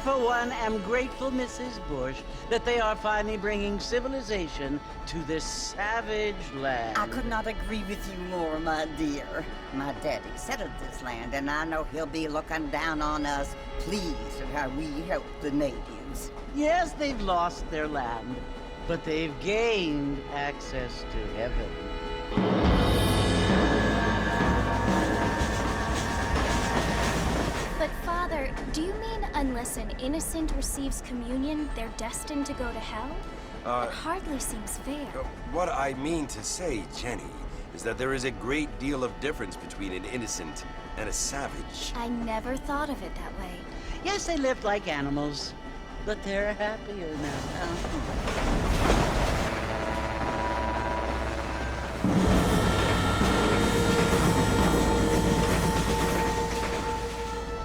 for one, am grateful, Mrs. Bush, that they are finally bringing civilization to this savage land. I could not agree with you more, my dear. My daddy settled this land, and I know he'll be looking down on us, pleased at how we help the natives. Yes, they've lost their land, but they've gained access to heaven. But Father, do you mean unless an innocent receives communion, they're destined to go to hell? It hardly seems fair. What I mean to say, Jenny, is that there is a great deal of difference between an innocent and a savage. I never thought of it that way. Yes, they lived like animals, but they're happier now.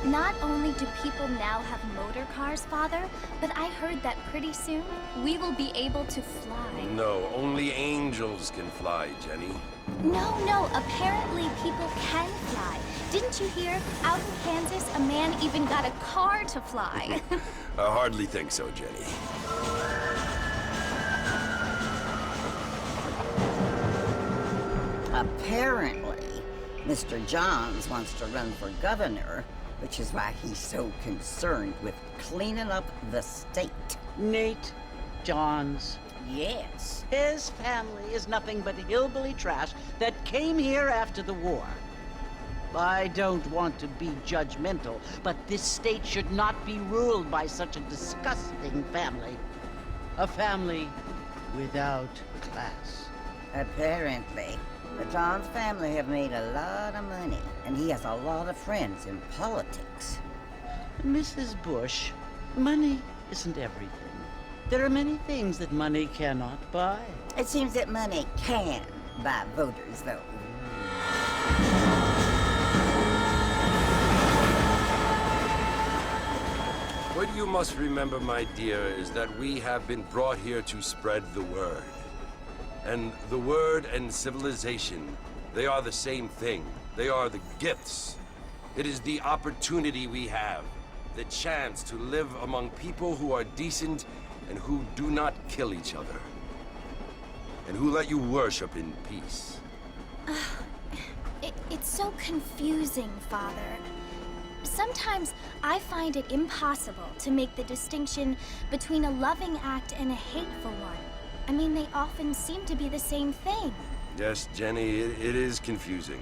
Not only do people now have motor cars, Father, but I heard that pretty soon we will be able to fly. No, only angels can fly, Jenny. No, apparently people can fly. Didn't you hear? Out in Kansas, a man even got a car to fly. I hardly think so, Jenny. Apparently, Mr. Johns wants to run for governor, which is why he's so concerned with cleaning up the state. Nate Johns. Yes. His family is nothing but hillbilly trash that came here after the war. I don't want to be judgmental, but this state should not be ruled by such a disgusting family. A family without class. Apparently. The Johns family have made a lot of money, and he has a lot of friends in politics. Mrs. Bush, money isn't everything. There are many things that money cannot buy. It seems that money can buy voters, though. What you must remember, my dear, is that we have been brought here to spread the word. And the word and civilization, they are the same thing. They are the gifts. It is the opportunity we have, the chance to live among people who are decent and who do not kill each other. And who let you worship in peace. It's so confusing, Father. Sometimes I find it impossible to make the distinction between a loving act and a hateful one. I mean, they often seem to be the same thing. Yes, Jenny, it is confusing.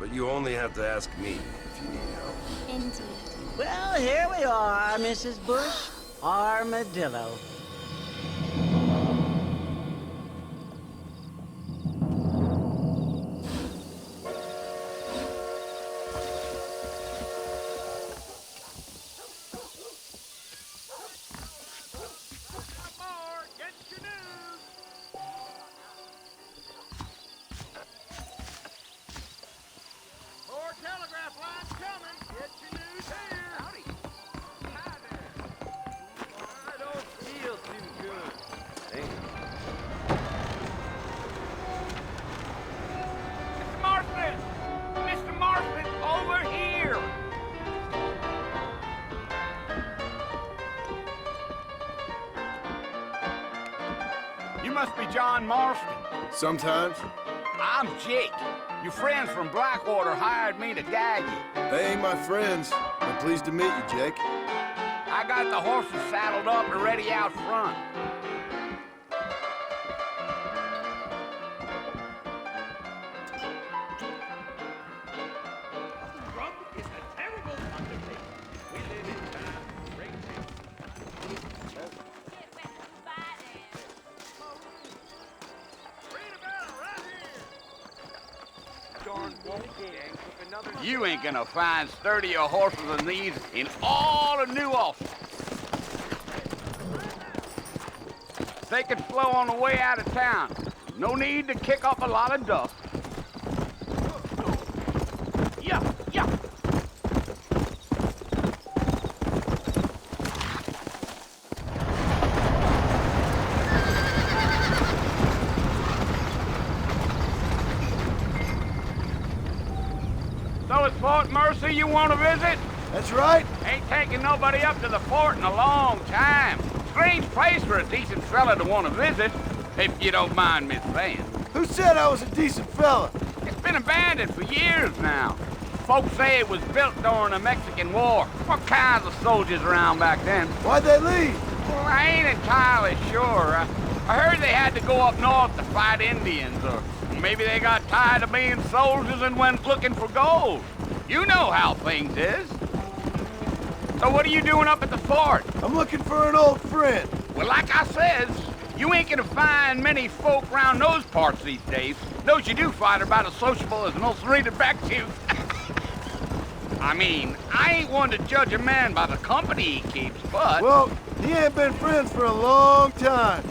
But you only have to ask me if you need help. Indeed. Well, here we are, Mrs. Bush. Armadillo. You must be John Marston. Sometimes. I'm Jake. Your friends from Blackwater hired me to guide you. They ain't my friends. I'm pleased to meet you, Jake. I got the horses saddled up and ready out front. You ain't gonna find sturdier horses than these in all of New Ulster. Take it slow on the way out of town. No need to kick up a lot of dust. Yeah. So it's Fort Mercy you want to visit? That's right. Ain't taken nobody up to the fort in a long time. Strange place for a decent fella to want to visit, if you don't mind me saying. Who said I was a decent fella? It's been abandoned for years now. Folks say it was built during the Mexican War. What kinds of soldiers around back then? Why'd they leave? Well, I ain't entirely sure. I heard they had to go up north to fight Indians, or maybe they got tired of being soldiers and went looking for gold. You know how things is. So what are you doing up at the fort? I'm looking for an old friend. Well, like I says, you ain't gonna find many folk around those parts these days. Those you do find are about as sociable as an old serrated back tooth. I mean, I ain't one to judge a man by the company he keeps, but... Well, he ain't been friends for a long time.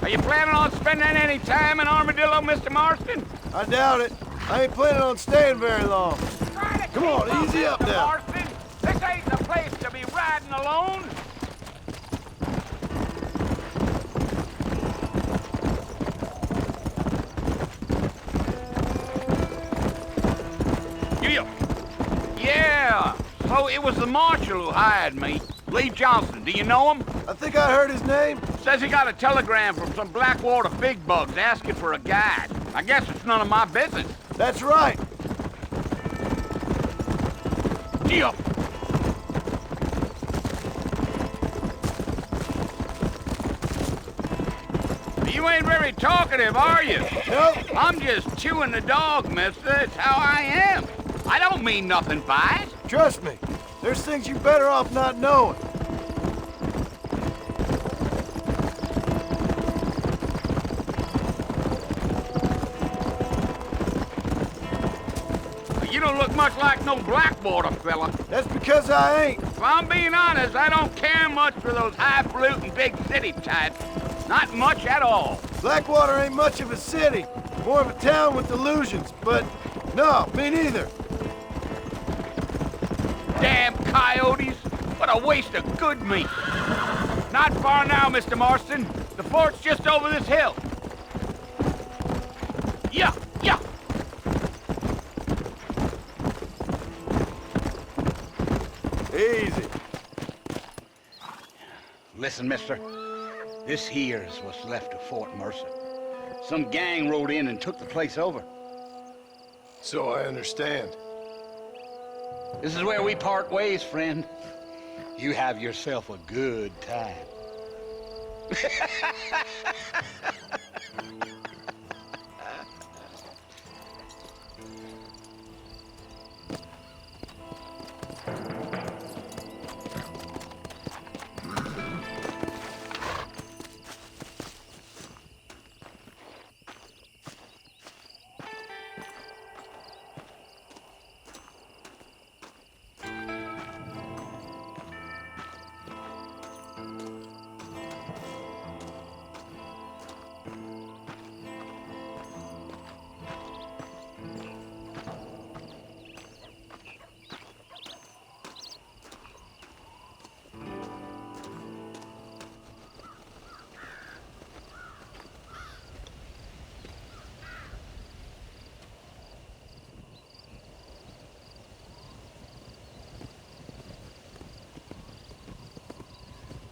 Are you planning on spending any time in Armadillo, Mr. Marston? I doubt it. I ain't planning on staying very long. Come on, easy up now. Marston. This ain't the place to be riding alone. Yeah, so it was the marshal who hired me. Lee Johnson, do you know him? I think I heard his name. Says he got a telegram from some Blackwater big bugs asking for a guide. I guess it's none of my business. That's right. Deal. You ain't very talkative, are you? Nope. I'm just chewing the dog, mister. It's how I am. I don't mean nothing by it. Trust me. There's things you're better off not knowing. You don't look much like no Blackwater fella. That's because I ain't. If I'm being honest, I don't care much for those highfalutin big city types. Not much at all. Blackwater ain't much of a city. More of a town with illusions, but no, me neither. Damn coyotes! What a waste of good meat! Not far now, Mr. Marston. The fort's just over this hill. Yeah, yeah. Easy. Listen, mister. This here's what's left of Fort Mercer. Some gang rode in and took the place over. So I understand. This is where we part ways, friend. You have yourself a good time.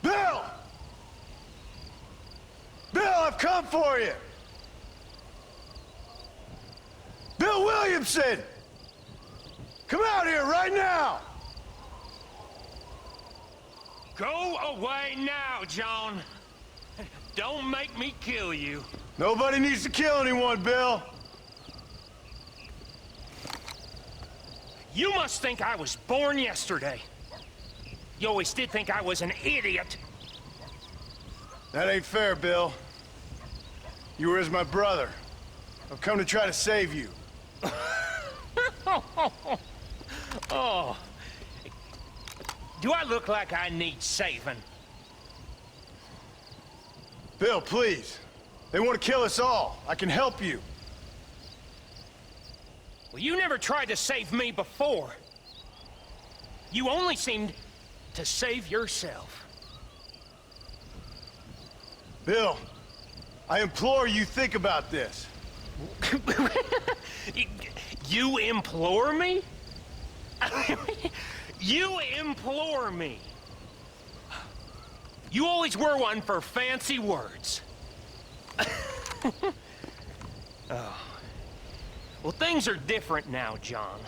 Bill! Bill, I've come for you! Bill Williamson! Come out here right now! Go away now, John. Don't make me kill you. Nobody needs to kill anyone, Bill. You must think I was born yesterday. You always did think I was an idiot. That ain't fair, Bill. You were as my brother. I've come to try to save you. Oh. Do I look like I need saving? Bill, please. They want to kill us all. I can help you. Well, you never tried to save me before. You only seemed to save yourself. Bill, I implore you, think about this. You implore me? You implore me? You always were one for fancy words. Oh. Well, things are different now, John.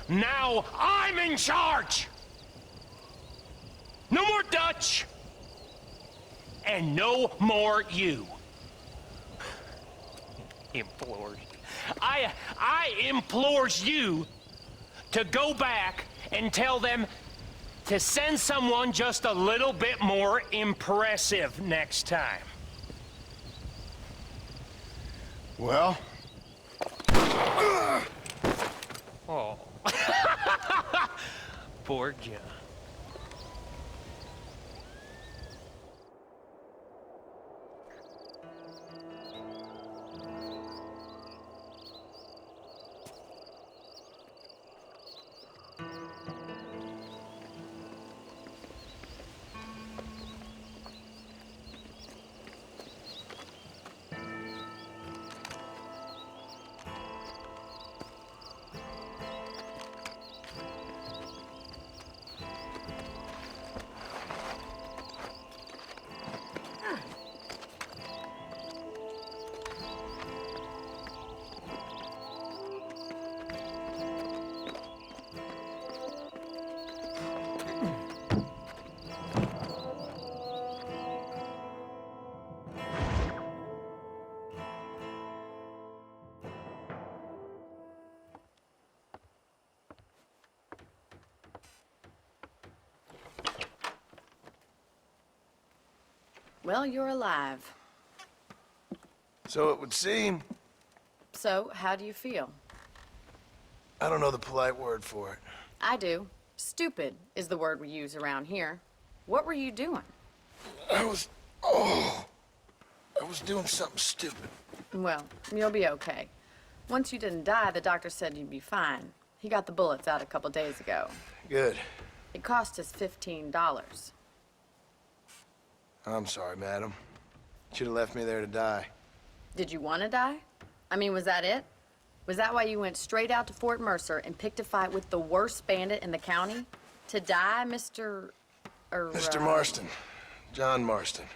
Now I'm in charge! No more Dutch! And no more you. Implores. I implores you to go back and tell them to send someone just a little bit more impressive next time. Well? Oh. Poor John. Well, you're alive. So it would seem. So, how do you feel? I don't know the polite word for it. I do. Stupid is the word we use around here. What were you doing? I was doing something stupid. Well, you'll be okay. Once you didn't die, the doctor said you'd be fine. He got the bullets out a couple days ago. Good. It cost us $15. I'm sorry, madam. Should have left me there to die. Did you want to die? I mean, was that it? Was that why you went straight out to Fort Mercer and picked a fight with the worst bandit in the county? To die, Mr. Mr. Marston. John Marston.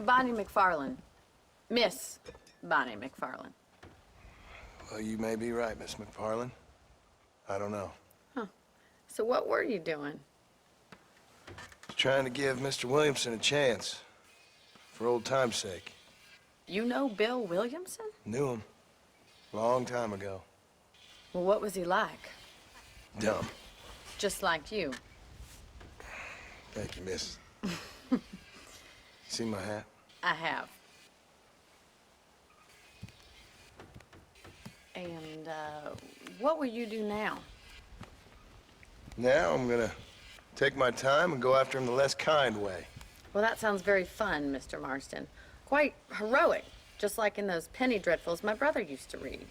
Bonnie McFarlane. Miss Bonnie McFarlane. Well, you may be right, Miss McFarlane. I don't know. Huh. So what were you doing? Trying to give Mr. Williamson a chance. For old time's sake. You know Bill Williamson? Knew him. Long time ago. Well, what was he like? Dumb. Just like you. Thank you, miss. See my hat? I have. And, what will you do now? Now I'm gonna take my time and go after him the less kind way. Well, that sounds very fun, Mr. Marston. Quite heroic, just like in those penny dreadfuls my brother used to read.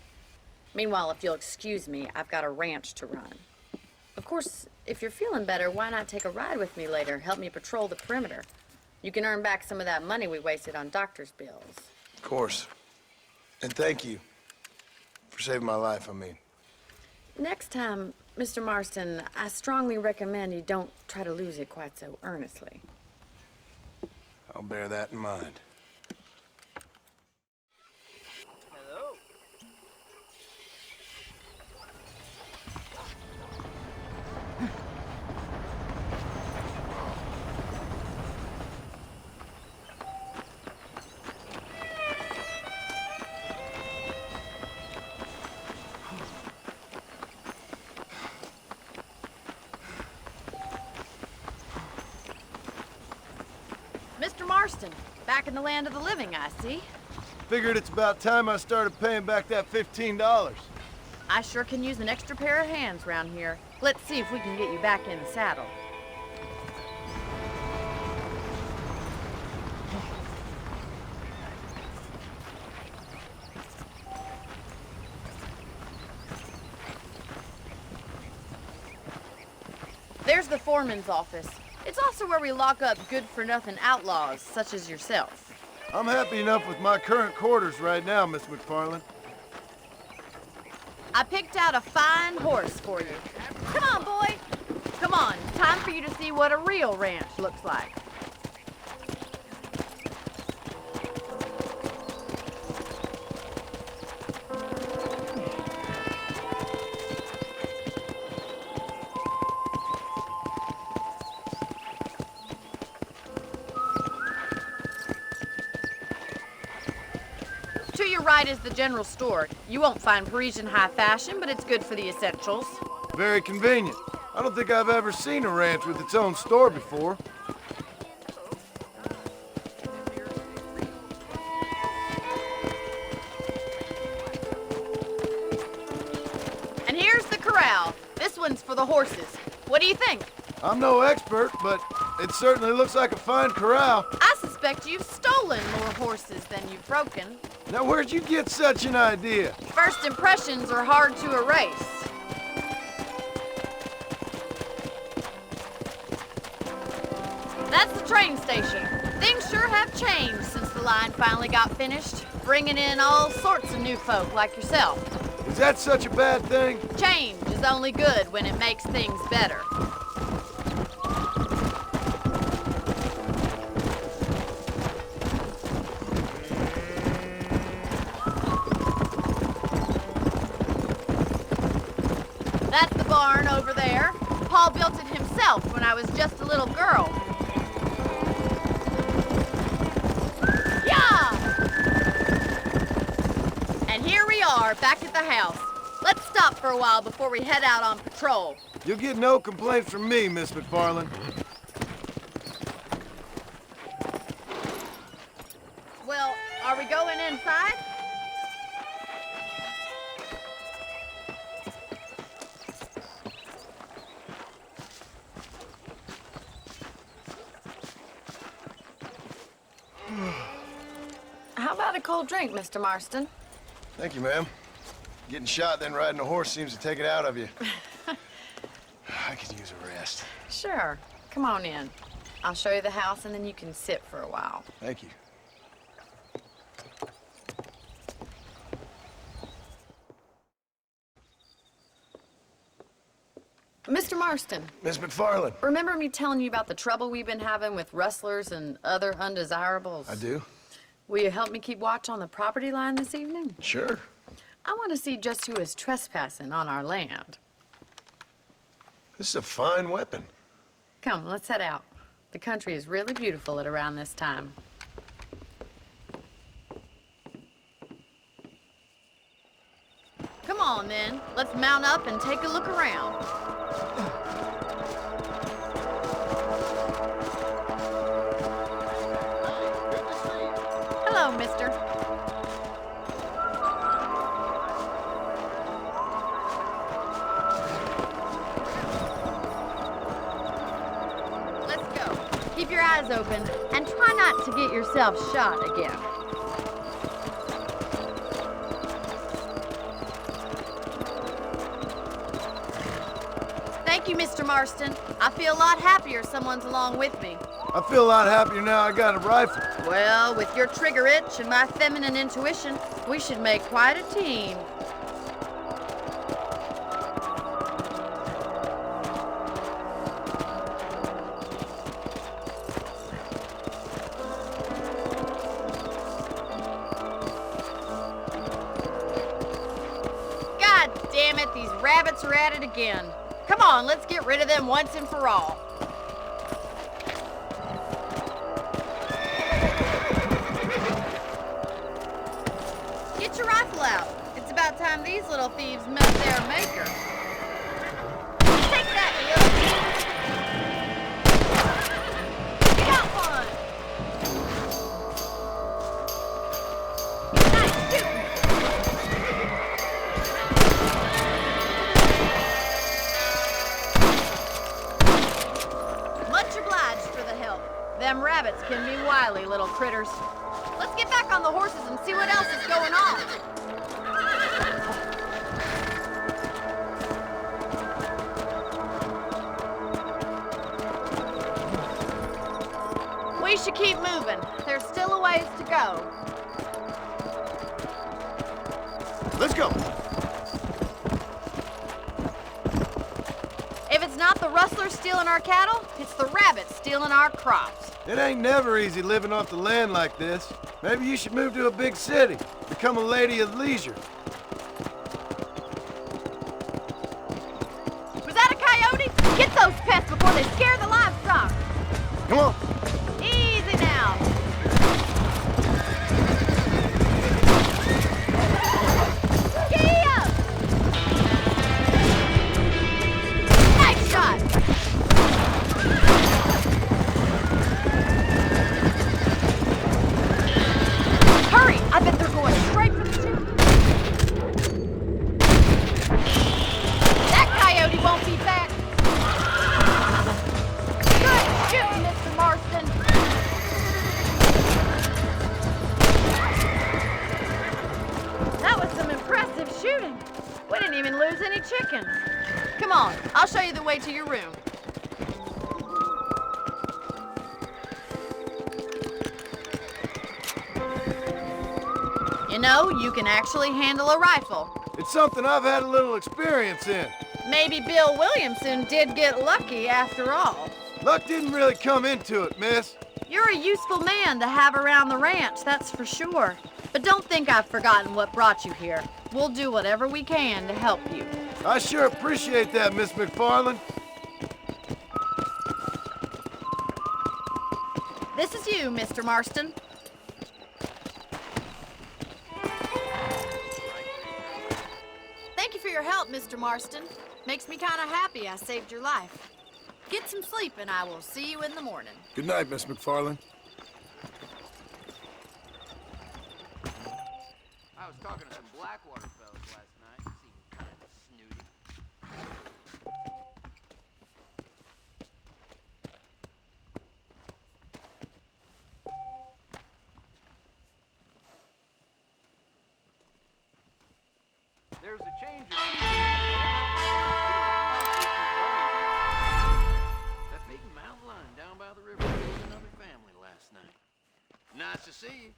Meanwhile, if you'll excuse me, I've got a ranch to run. Of course, if you're feeling better, why not take a ride with me later? Help me patrol the perimeter. You can earn back some of that money we wasted on doctor's bills. Of course. And thank you for saving my life, I mean. Next time, Mr. Marston, I strongly recommend you don't try to lose it quite so earnestly. I'll bear that in mind. Hello. Mr. Marston, back in the land of the living, I see. Figured it's about time I started paying back that $15. I sure can use an extra pair of hands round here. Let's see if we can get you back in the saddle. There's the foreman's office. It's also where we lock up good-for-nothing outlaws, such as yourself. I'm happy enough with my current quarters right now, Miss McFarland. I picked out a fine horse for you. Come on, boy. Come on, time for you to see what a real ranch looks like. To your right is the general store. You won't find Parisian high fashion, but it's good for the essentials. Very convenient. I don't think I've ever seen a ranch with its own store before. And here's the corral. This one's for the horses. What do you think? I'm no expert, but it certainly looks like a fine corral. I suspect you've stolen more horses than you've broken. Now, where'd you get such an idea? First impressions are hard to erase. That's the train station. Things sure have changed since the line finally got finished, bringing in all sorts of new folk like yourself. Is that such a bad thing? Change is only good when it makes things better. That's the barn over there. Paul built it himself when I was just a little girl. Yeah! And here we are, back at the house. Let's stop for a while before we head out on patrol. You'll get no complaints from me, Miss McFarland. Well, are we going inside? How about a cold drink, Mr. Marston? Thank you, ma'am. Getting shot, then riding a horse seems to take it out of you. I could use a rest. Sure. Come on in. I'll show you the house, and then you can sit for a while. Thank you. Mr. Marston, Miss McFarland. remember me telling you about the trouble we've been having with rustlers and other undesirables? I do. Will you help me keep watch on the property line this evening? Sure. I want to see just who is trespassing on our land. This is a fine weapon. Come, let's head out. The country is really beautiful at around this time. Come on, then. Let's mount up and take a look around. Hello, mister. Let's go. Keep your eyes open and try not to get yourself shot again. Thank you, Mr. Marston. I feel a lot happier someone's along with me. I feel a lot happier now I got a rifle. Well, with your trigger itch and my feminine intuition, we should make quite a team. God damn it, these rabbits are at it again. Come on, let's get rid of them once and for all. Get your rifle out. It's about time these little thieves met their maker. Take that, Bill. You got one. Nice shooting. Much obliged for the help. Them rabbits can be wily little critters. Let's get back on the horses and see what else is going on. We should keep moving. There's still still a ways to go. Let's go. If it's not the rustlers stealing our cattle, it's the rabbits stealing our crops. It ain't never easy living off the land like this. Maybe you should move to a big city. Become a lady of leisure. Was that a coyote? Get those pests before they scare the livestock. Come on. Easy now. Gee up! Nice shot. Hurry! I bet they're going straight for the chute. That coyote won't be back. Good shooting, Mr. Marston. That was some impressive shooting. We didn't even lose any chickens. Come on, I'll show you the way to your room. You know, you can actually handle a rifle. It's something I've had a little experience in. Maybe Bill Williamson did get lucky after all. Luck didn't really come into it, miss. You're a useful man to have around the ranch, that's for sure. But don't think I've forgotten what brought you here. We'll do whatever we can to help you. I sure appreciate that, Miss McFarland. This is you, Mr. Marston. Thank you for your help, Mr. Marston. Makes me kind of happy I saved your life. Get some sleep and I will see you in the morning. Good night, Miss McFarland. I was talking to some Blackwater fellas last night. Seemed kind of snooty. There's a change of that big mountain lion down by the river killed another family last night. Nice to see you.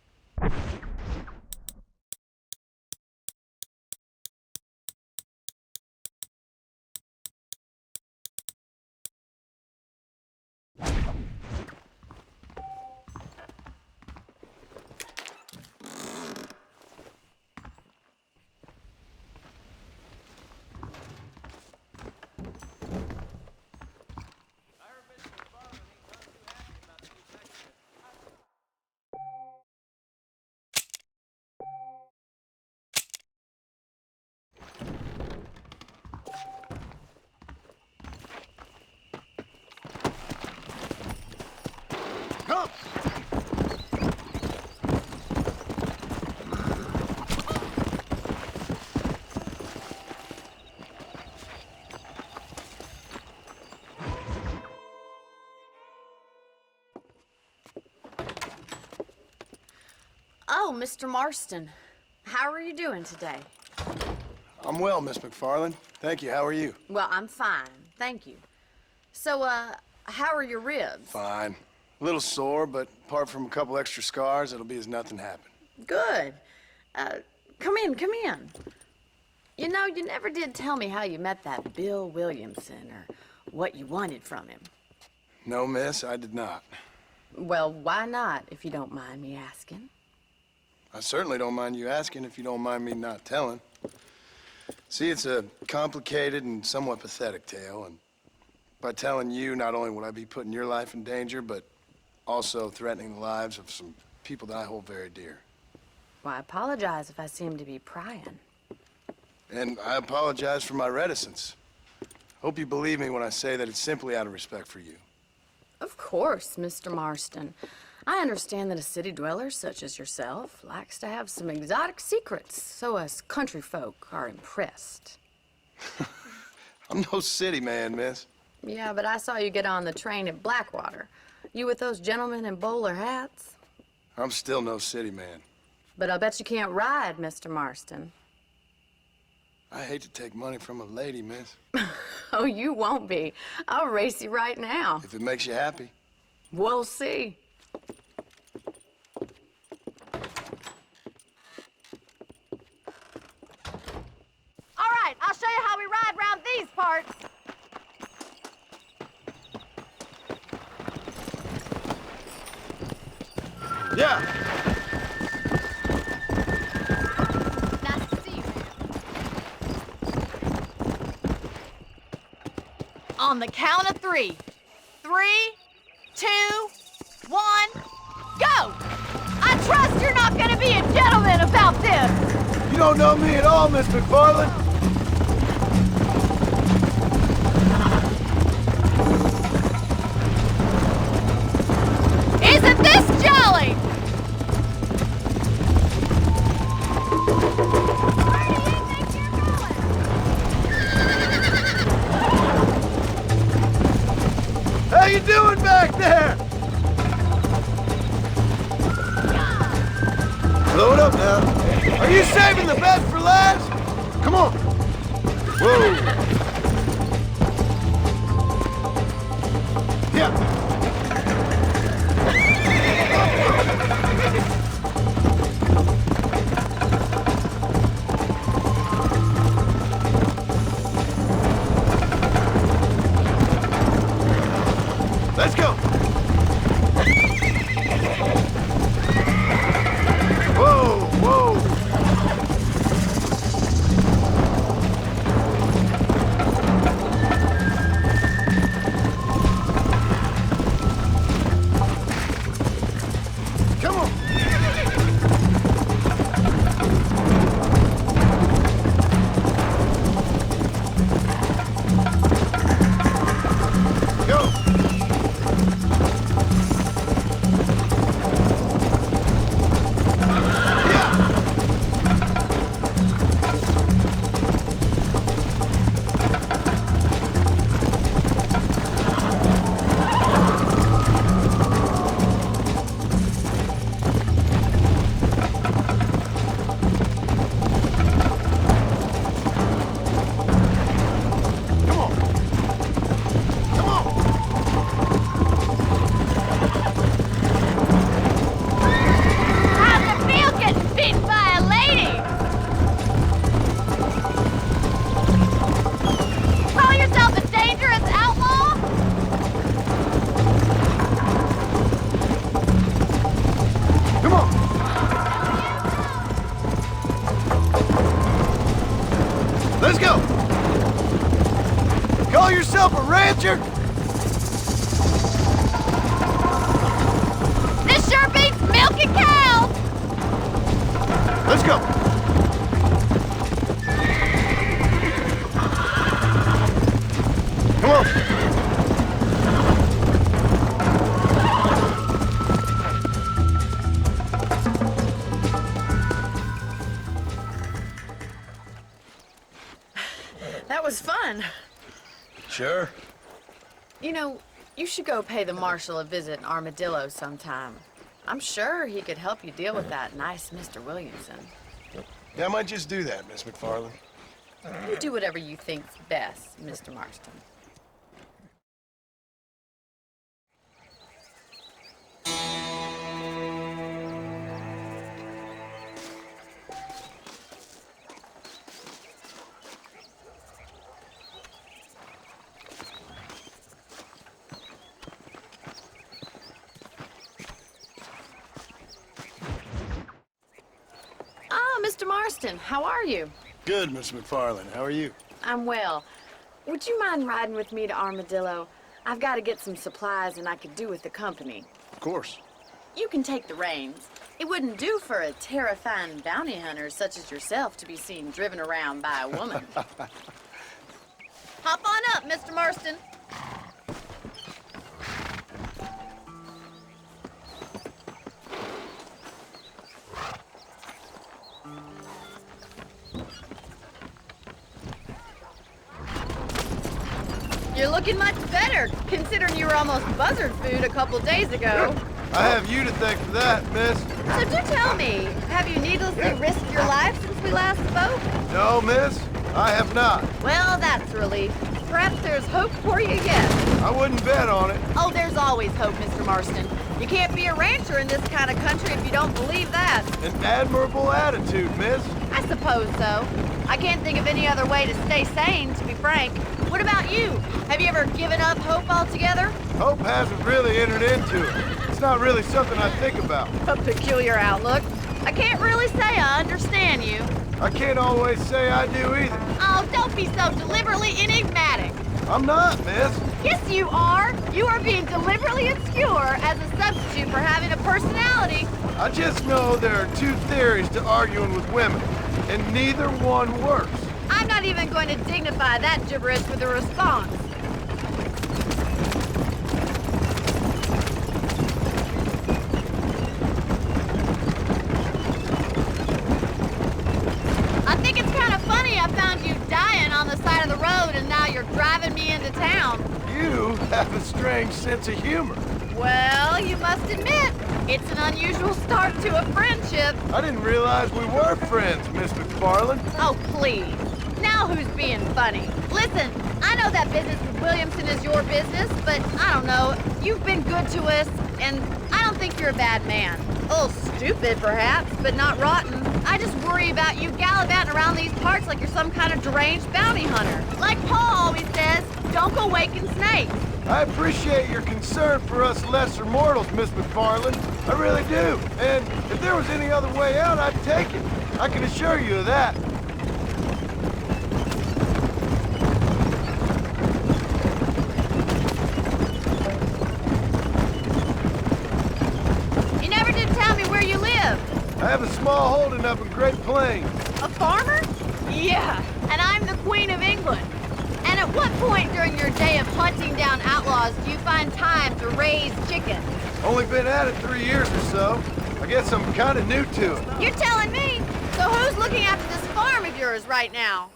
Come! Oh, Mr. Marston. How are you doing today? I'm well, Miss McFarland. Thank you. How are you? Well, I'm fine. Thank you. So, how are your ribs? Fine. A little sore, but apart from a couple extra scars, it'll be as nothing happened. Good. Come in, come in. You know, you never did tell me how you met that Bill Williamson or what you wanted from him. No, miss, I did not. Well, why not, if you don't mind me asking? I certainly don't mind you asking if you don't mind me not telling. See, it's a complicated and somewhat pathetic tale, and by telling you, not only would I be putting your life in danger, but also threatening the lives of some people that I hold very dear. Well, I apologize if I seem to be prying. And I apologize for my reticence. Hope you believe me when I say that it's simply out of respect for you. Of course, Mr. Marston. I understand that a city dweller such as yourself likes to have some exotic secrets, so us country folk are impressed. I'm no city man, miss. Yeah, but I saw you get on the train at Blackwater. You with those gentlemen in bowler hats? I'm still no city man. But I'll bet you can't ride, Mr. Marston. I hate to take money from a lady, miss. Oh, you won't be. I'll race you right now. If it makes you happy. We'll see. these parts. Yeah. Nice to see you, man. On the count of 3. 3, 2, 1, go! I trust you're not gonna be a gentleman about this! You don't know me at all, Miss McFarland. Isn't this jolly? Where do you think you're going? How you doing back there? Blow it up now. Are you saving the best for last? Come on. Whoa. Yeah. Let's go. Whoa, whoa. Come on. Go. How's it feel getting beaten by a lady? Call yourself a dangerous outlaw? Come on. Let's go. Call yourself a rancher? This sure beats milking cows! Let's go. Come on. That was fun. Sure. You know, you should go pay the marshal a visit in Armadillo sometime. I'm sure he could help you deal with that nice Mr. Williamson. Yeah, I might just do that, Miss McFarland. You do whatever you think's best, Mr. Marston. Ah, Mr. Marston, how are you? Good, Miss McFarland. How are you? I'm well. Would you mind riding with me to Armadillo? I've got to get some supplies and I could do with the company. Of course. You can take the reins. It wouldn't do for a terrifying bounty hunter such as yourself to be seen driven around by a woman. Hop on up, Mr. Marston. You're looking much better, considering you were almost buzzard food a couple days ago. I have you to thank for that, miss. So do tell me, have you needlessly risked your life since we last spoke? No, miss, I have not. Well, that's a relief. Perhaps there's hope for you yet. I wouldn't bet on it. Oh, there's always hope, Mr. Marston. You can't be a rancher in this kind of country if you don't believe that. An admirable attitude, miss. I suppose so. I can't think of any other way to stay sane, to be frank. What about you? Have you ever given up hope altogether? Hope hasn't really entered into it. It's not really something I think about. A peculiar outlook. I can't really say I understand you. I can't always say I do either. Oh, don't be so deliberately enigmatic. I'm not, miss. Yes, you are. You are being deliberately obscure as a substitute for having a personality. I just know there are two theories to arguing with women, and neither one works. I'm not even going to dignify that gibberish with a response. I think it's kind of funny I found you dying on the side of the road and now you're driving me into town. You have a strange sense of humor. Well, you must admit, it's an unusual start to a friendship. I didn't realize we were friends, Miss McFarland. Oh, please. Now who's being funny? Listen, I know that business with Williamson is your business, but I don't know. You've been good to us, and I don't think you're a bad man. A little stupid, perhaps, but not rotten. I just worry about you gallivanting around these parts like you're some kind of deranged bounty hunter. Like Paul always says, don't go waking snakes. I appreciate your concern for us lesser mortals, Miss McFarland. I really do. And if there was any other way out, I'd take it. I can assure you of that. You never did tell me where you live. I have a small holding up in Great Plains. A farmer? Yeah, and I'm the Queen of England. And at what point during your day of hunting down outlaws do you find time to raise chickens? Only been at it 3 years or so. I guess I'm kind of new to it. You're telling me? So who's looking after this farm of yours right now?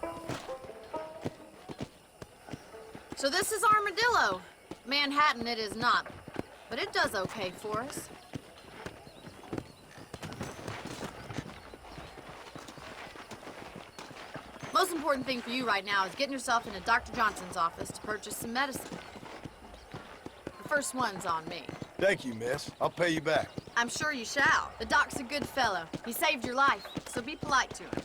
So this is Armadillo. Manhattan it is not, but it does okay for us. Most important thing for you right now is getting yourself into Dr. Johnson's office to purchase some medicine. The first one's on me. Thank you, miss. I'll pay you back. I'm sure you shall. The doc's a good fellow. He saved your life, so be polite to him.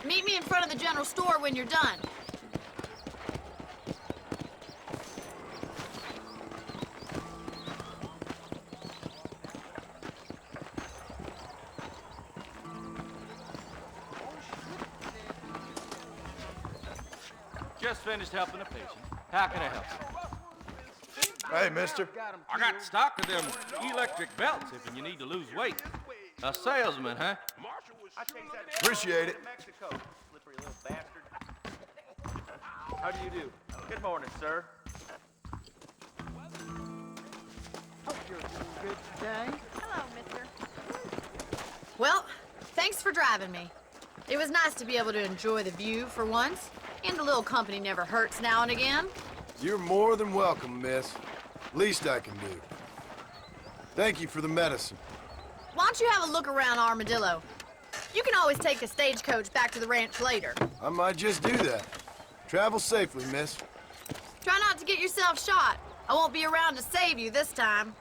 Meet me in front of the general store when you're done. Just finished helping a patient. How can I help you? Hey, mister. I got stock of them electric belts if you need to lose weight. A salesman, huh? Appreciate it. Slippery little bastard. How do you do? Good morning, sir. Hope you're doing good today. Hello, mister. Well, thanks for driving me. It was nice to be able to enjoy the view for once, and a little company never hurts now and again. You're more than welcome, miss. Least I can do. Thank you for the medicine. Why don't you have a look around Armadillo? You can always take a stagecoach back to the ranch later. I might just do that. Travel safely, miss. Try not to get yourself shot. I won't be around to save you this time.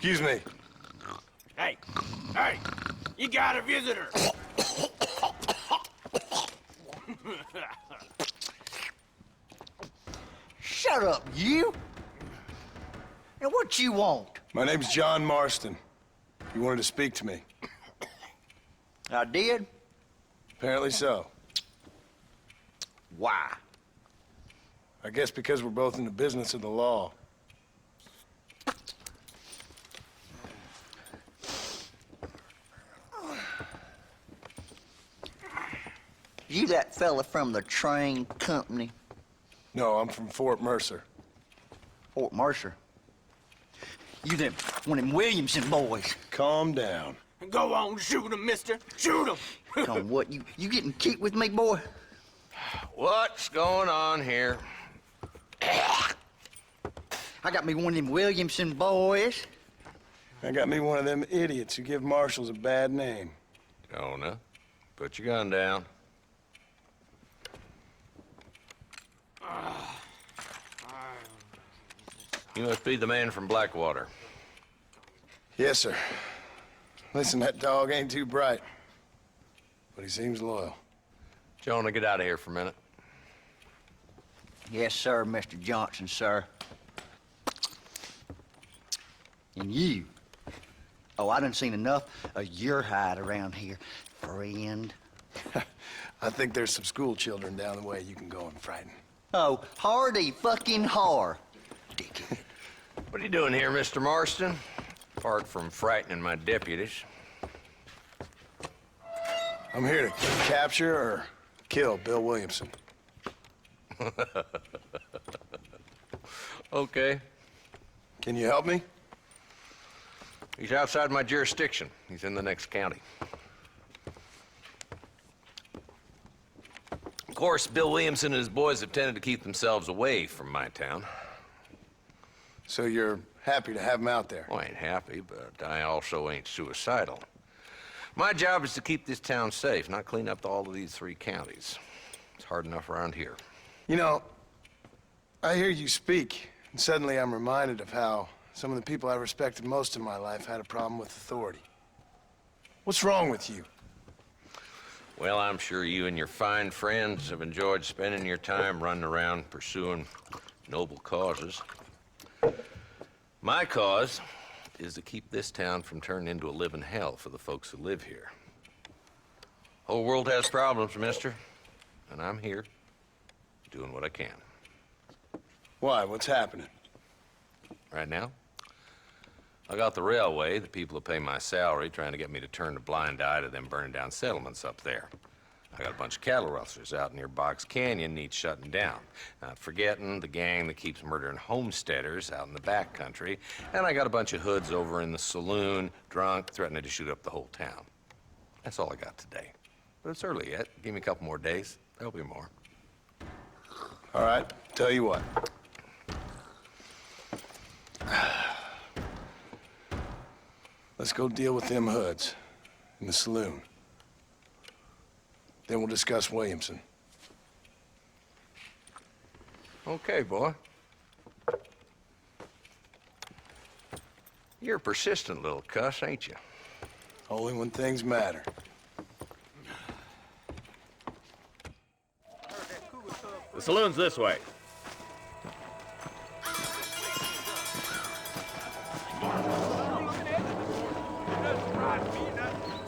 Excuse me. Hey, You got a visitor. Shut up, you! And what you want? My name's John Marston. You wanted to speak to me. I did? Apparently so. Why? I guess because we're both in the business of the law. You that fella from the train company? No, I'm from Fort Mercer. Fort Mercer? You them, one of them Williamson boys. Calm down. Go on, shoot him, mister. Shoot him. Come on, what, you getting kicked with me, boy? What's going on here? I got me one of them Williamson boys. I got me one of them idiots who give marshals a bad name. Jonah, put your gun down. You must be the man from Blackwater. Yes, sir. Listen, that dog ain't too bright, but he seems loyal. Jonah, get out of here for a minute. Yes, sir, Mr. Johnson, sir. And you. Oh, I done seen enough of your hide around here, friend. I think there's some school children down the way you can go and frighten. Oh, hardy fucking har. Dickhead. What are you doing here, Mr. Marston? Apart from frightening my deputies. I'm here to capture or kill Bill Williamson. Okay. Can you help me? He's outside my jurisdiction. He's in the next county. Of course, Bill Williamson and his boys have tended to keep themselves away from my town. So you're happy to have him out there? Well, I ain't happy, but I also ain't suicidal. My job is to keep this town safe, not clean up all of these 3 counties. It's hard enough around here. You know, I hear you speak, and suddenly I'm reminded of how some of the people I respected most in my life had a problem with authority. What's wrong with you? Well, I'm sure you and your fine friends have enjoyed spending your time running around pursuing noble causes. My cause is to keep this town from turning into a living hell for the folks who live here. Whole world has problems, mister, and I'm here doing what I can. Why? What's happening? Right now, I got the railway, the people who pay my salary, trying to get me to turn a blind eye to them burning down settlements up there. I got a bunch of cattle rustlers out near Box Canyon needs shutting down. Not forgetting the gang that keeps murdering homesteaders out in the back country. And I got a bunch of hoods over in the saloon, drunk, threatening to shoot up the whole town. That's all I got today. But it's early yet. Give me a couple more days. There'll be more. All right, tell you what. Let's go deal with them hoods in the saloon. Then we'll discuss Williamson. Okay, boy. You're a persistent little cuss, ain't you? Only when things matter. The saloon's this way.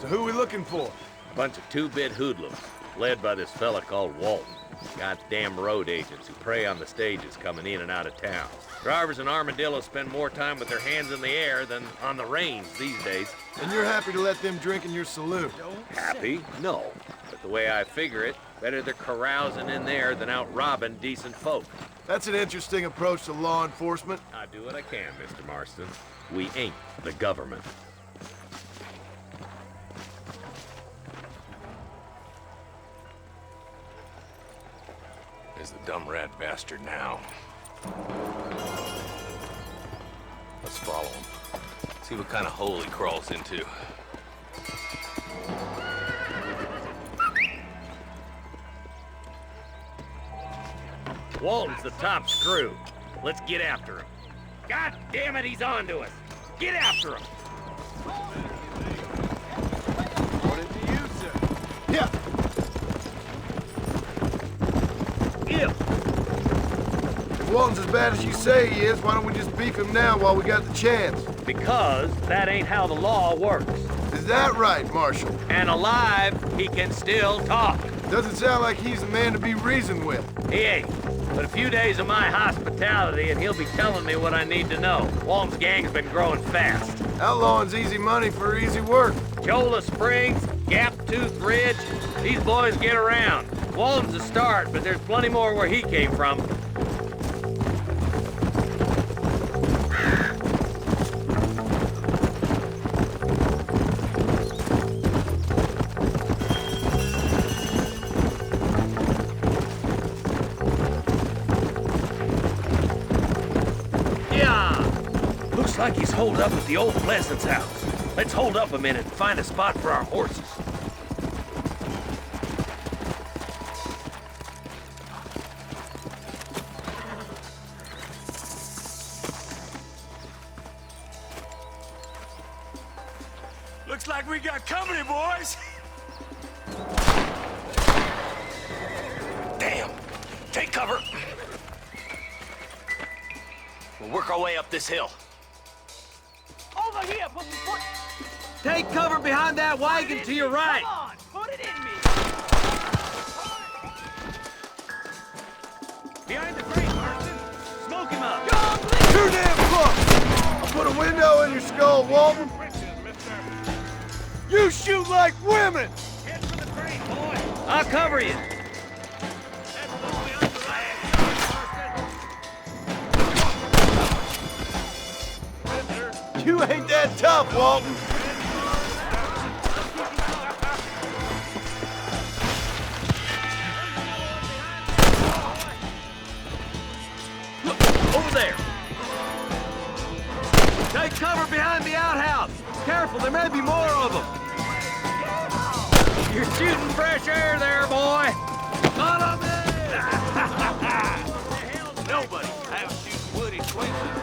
So who are we looking for? Bunch of two-bit hoodlums, led by this fella called Walton. Goddamn road agents who prey on the stages coming in and out of town. Drivers in Armadillo spend more time with their hands in the air than on the reins these days. And you're happy to let them drink in your saloon? Happy? No. But the way I figure it, better they're carousing in there than out robbing decent folk. That's an interesting approach to law enforcement. I do what I can, Mr. Marston. We ain't the government. There's the dumb rat bastard now. Let's follow him. See what kind of hole he crawls into. Walton's the top screw. Let's get after him. God damn it, he's on to us. Get after him. If Walton's as bad as you say he is, why don't we just beef him now while we got the chance? Because that ain't how the law works. Is that right, Marshal? And alive, he can still talk. Doesn't sound like he's a man to be reasoned with. He ain't. But a few days of my hospitality and he'll be telling me what I need to know. Walton's gang's been growing fast. Outlawing's easy money for easy work. Cholla Springs, Gap Tooth Ridge, these boys get around. Walton's a start, but there's plenty more where he came from. Looks like he's holed up at the old Pleasance house. Let's hold up a minute and find a spot for our horses. Looks like we got company, boys. Damn. Take cover. We'll work our way up this hill. Over here, put the foot. Take cover behind that wagon to your right. Come on, put it in me. Behind the crate, Marston. Smoke him up. Too damn close! I'll put a window in your skull, Walton. You shoot like women! Head for the crate, boy. I'll cover you. You ain't that tough, Walton. Look, over there. Take cover behind the outhouse. Careful, there may be more of them. You're shooting fresh air there, boy. Follow me! Nobody out shooting wood in Queensland.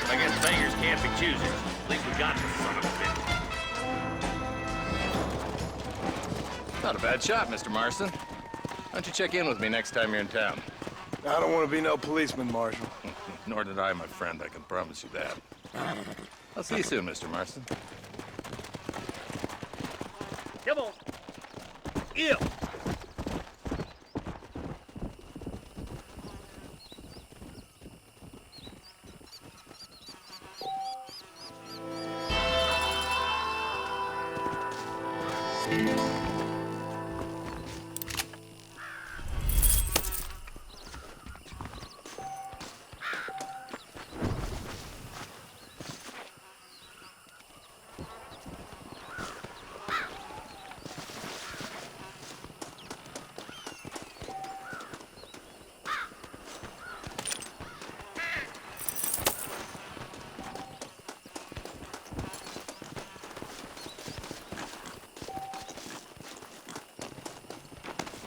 I guess beggars can't be choosers. At least we got the son of a bitch. Not a bad shot, Mr. Marston. Why don't you check in with me next time you're in town? I don't want to be no policeman, Marshal. Nor did I, my friend. I can promise you that. I'll see you soon, Mr. Marston. Come on. Ew.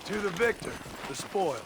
To the victor, the spoils.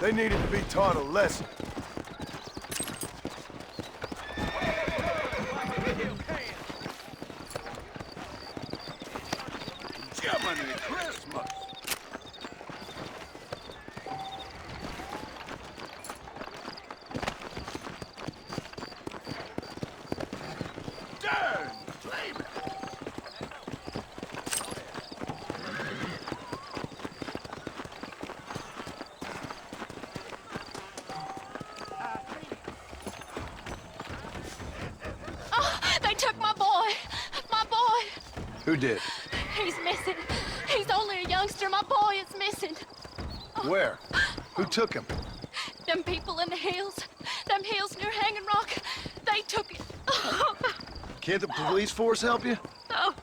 They needed to be taught a lesson. Jiminy Christmas! Darn! Blame it! They took my boy. My boy. Who did? He's missing. He's only a youngster. My boy is missing. Where? Who took him? Them people in the hills. Them hills near Hanging Rock. They took it. Can't the police force help you? Oh,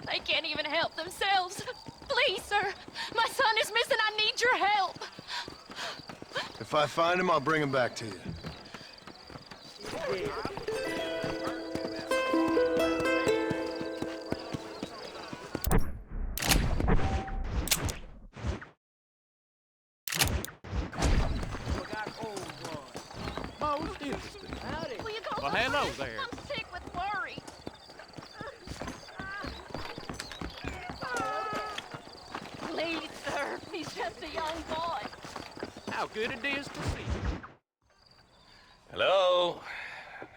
they can't even help themselves. Please, sir. My son is missing. I need your help. If I find him, I'll bring him back to you. Well, hello there. I'm sick with worry. Please, sir. He's just a young boy. How good it is to see you. Hello?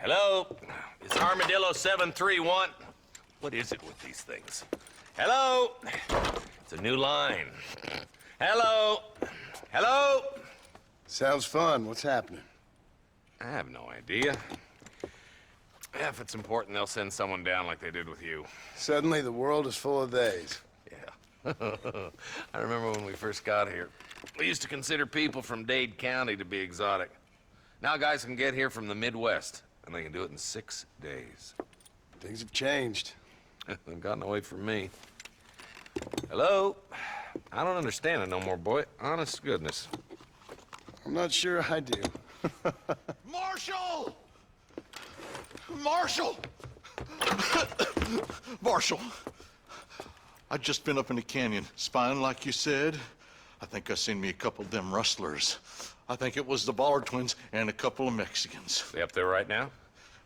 Hello? Is Armadillo 731? What is it with these things? Hello? It's a new line. Hello? Hello? Sounds fun. What's happening? I have no idea. If it's important, they'll send someone down like they did with you. Suddenly, the world is full of theys. Yeah. I remember when we first got here. We used to consider people from Dade County to be exotic. Now guys can get here from the Midwest, and they can do it in 6 days. Things have changed. They've gotten away from me. Hello? I don't understand it no more, boy. Honest to goodness. I'm not sure I do. Marshal! Marshal! Marshal! I just been up in the canyon, spying like you said. I think I seen me a couple of them rustlers. I think it was the Ballard twins and a couple of Mexicans. They up there right now?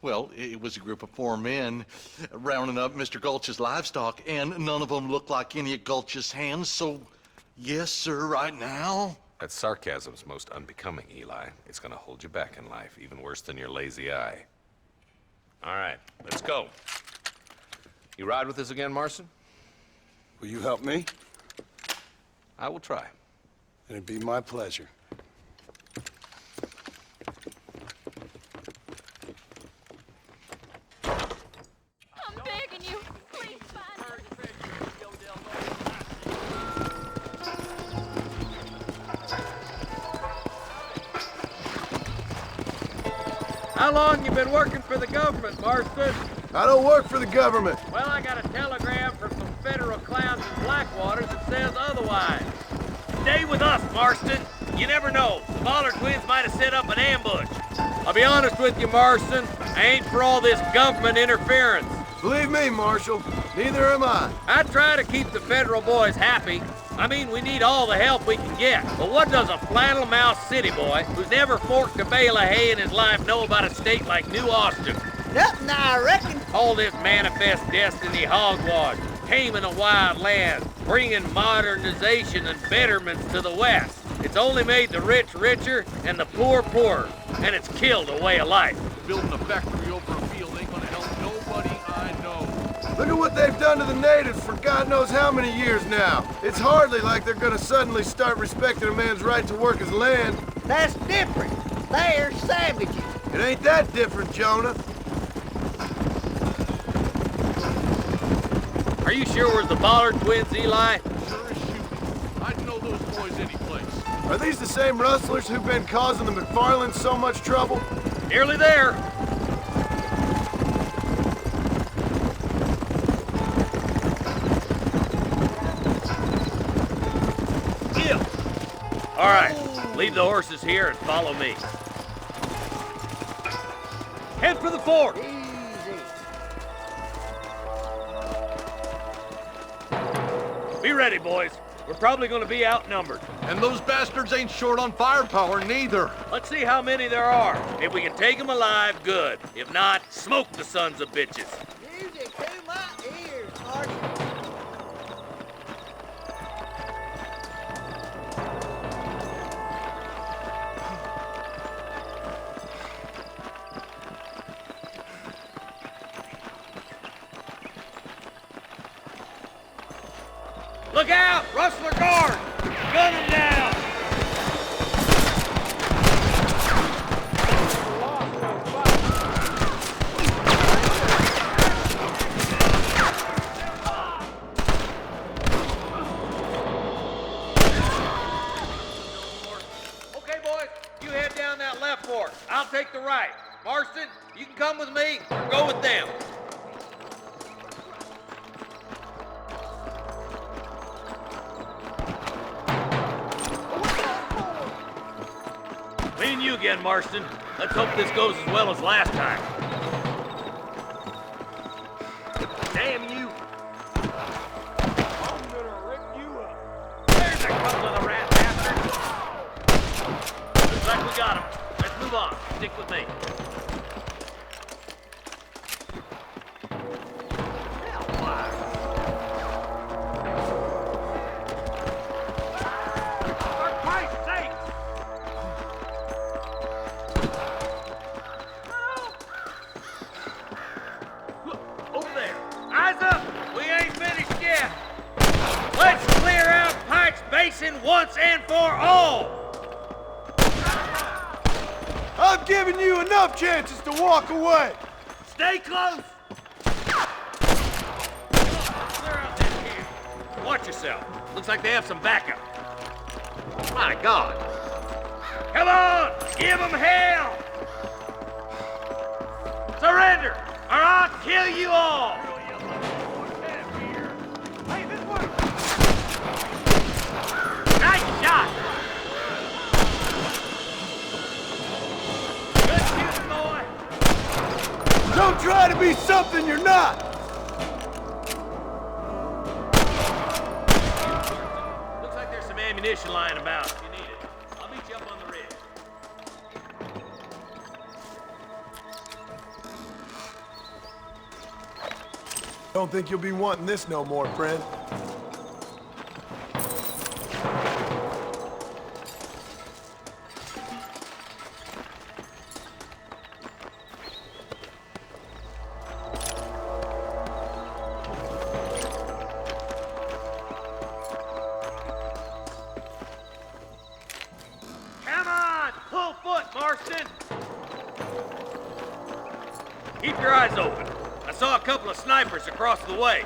Well, it was a group of 4 men rounding up Mr. Gulch's livestock, and none of them looked like any of Gulch's hands, so yes, sir, right now. That sarcasm's most unbecoming, Eli. It's gonna hold you back in life, even worse than your lazy eye. All right, let's go. You ride with us again, Marston? Will you help me? I will try. It'd be my pleasure. I'm begging you. Please find her. How long you been working for the government, Marston? I don't work for the government. Well, I got a telegram from some federal clowns in Blackwater that says otherwise. Stay with us, Marston. You never know. The Ballard twins might have set up an ambush. I'll be honest with you, Marston. I ain't for all this government interference. Believe me, Marshal, neither am I. I try to keep the federal boys happy. I mean, we need all the help we can get. But what does a flannel-mouthed city boy who's never forked a bale of hay in his life know about a state like New Austin? Nothing, I reckon. All this manifest destiny hogwash, taming a wild land, bringing modernization and betterments to the West. It's only made the rich richer and the poor poorer, and it's killed a way of life. Building a factory over a field ain't gonna help nobody I know. Look at what they've done to the natives for God knows how many years now. It's hardly like they're gonna suddenly start respecting a man's right to work his land. That's different. They're savages. It ain't that different, Jonah. Are you sure it was the Ballard twins, Eli? Sure as shooting. I'd know those boys any place. Are these the same rustlers who've been causing the McFarlands so much trouble? Nearly there. All right, leave the horses here and follow me. Head for the fort. Be ready, boys. We're probably going to be outnumbered. And those bastards ain't short on firepower, neither. Let's see how many there are. If we can take them alive, good. If not, smoke the sons of bitches. Music to my ears, Marty. Look out! Rustler guard! Gun him down! Okay, boys, you head down that left fork. I'll take the right. Marston, you can come with me or go with them. Me and you again, Marston. Let's hope this goes as well as last time. Damn you! I'm gonna rip you up. There's a couple of the rat bastards. Looks like we got them. Let's move on. Stick with me. For Christ's sake! Over there. Eyes up! We ain't finished yet. Let's clear out Pike's Basin once and for all! I've given you enough chances to walk away. Stay close! Clear out that camp. Watch yourself. Looks like they have some backup. My God. Come on! Give them hell! Surrender, or I'll kill you all! Nice shot! Good shooting, boy! Don't try to be something you're not. Looks like there's some ammunition lying about if you need it. I'll meet you up on the ridge. Don't think you'll be wanting this no more, friend. Come on! Full foot, Marston! Keep your eyes open. I saw a couple of snipers across the way.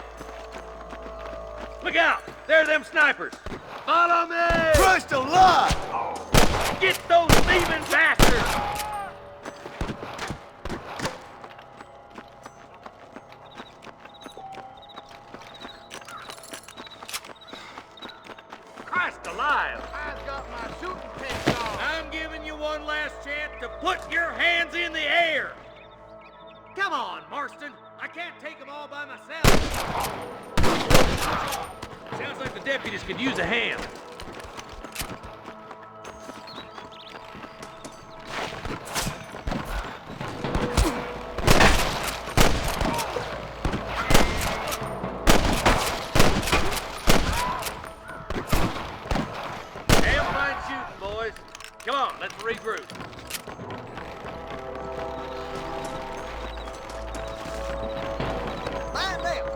Look out! There them snipers! Follow me! Christ alive! Get those thieving bastards! Christ alive! I've got my shooting pants on. I'm giving you one last chance to put your hands in the air! Come on, Marston! I can't take them all by myself! Sounds like the deputies could use a hand. Damn fine shooting, boys. Come on, let's regroup. Line left.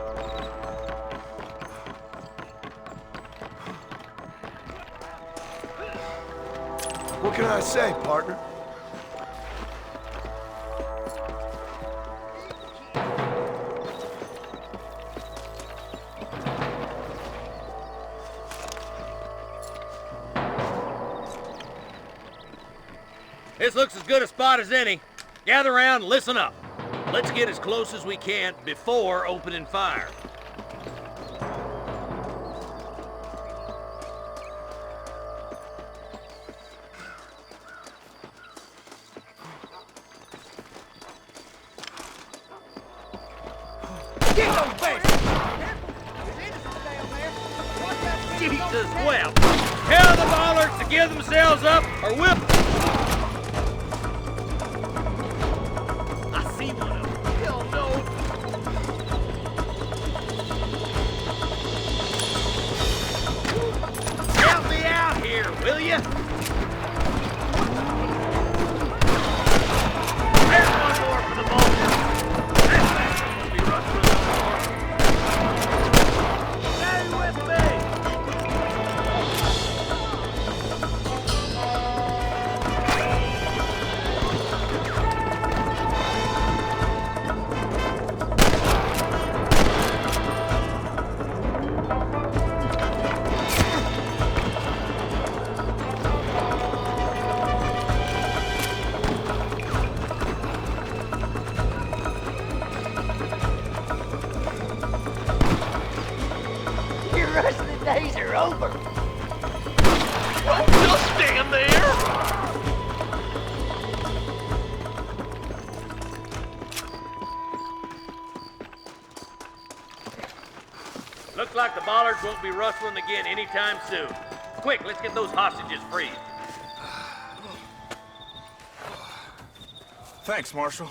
What can I say, partner? This looks as good a spot as any. Gather around and listen up. Let's get as close as we can before opening fire. Get those bastards! Jesus, well, tell the bollards to give themselves up or whip them. I see one of them. Hell no. Help me out here, will you? There's one more for the moment. That bastard will be rushed through the door. Stay with me. Your rest of the days are over. Don't just stand there. Looks like the bollards won't be rustling again anytime soon. Quick, let's get those hostages freed. Thanks, Marshal.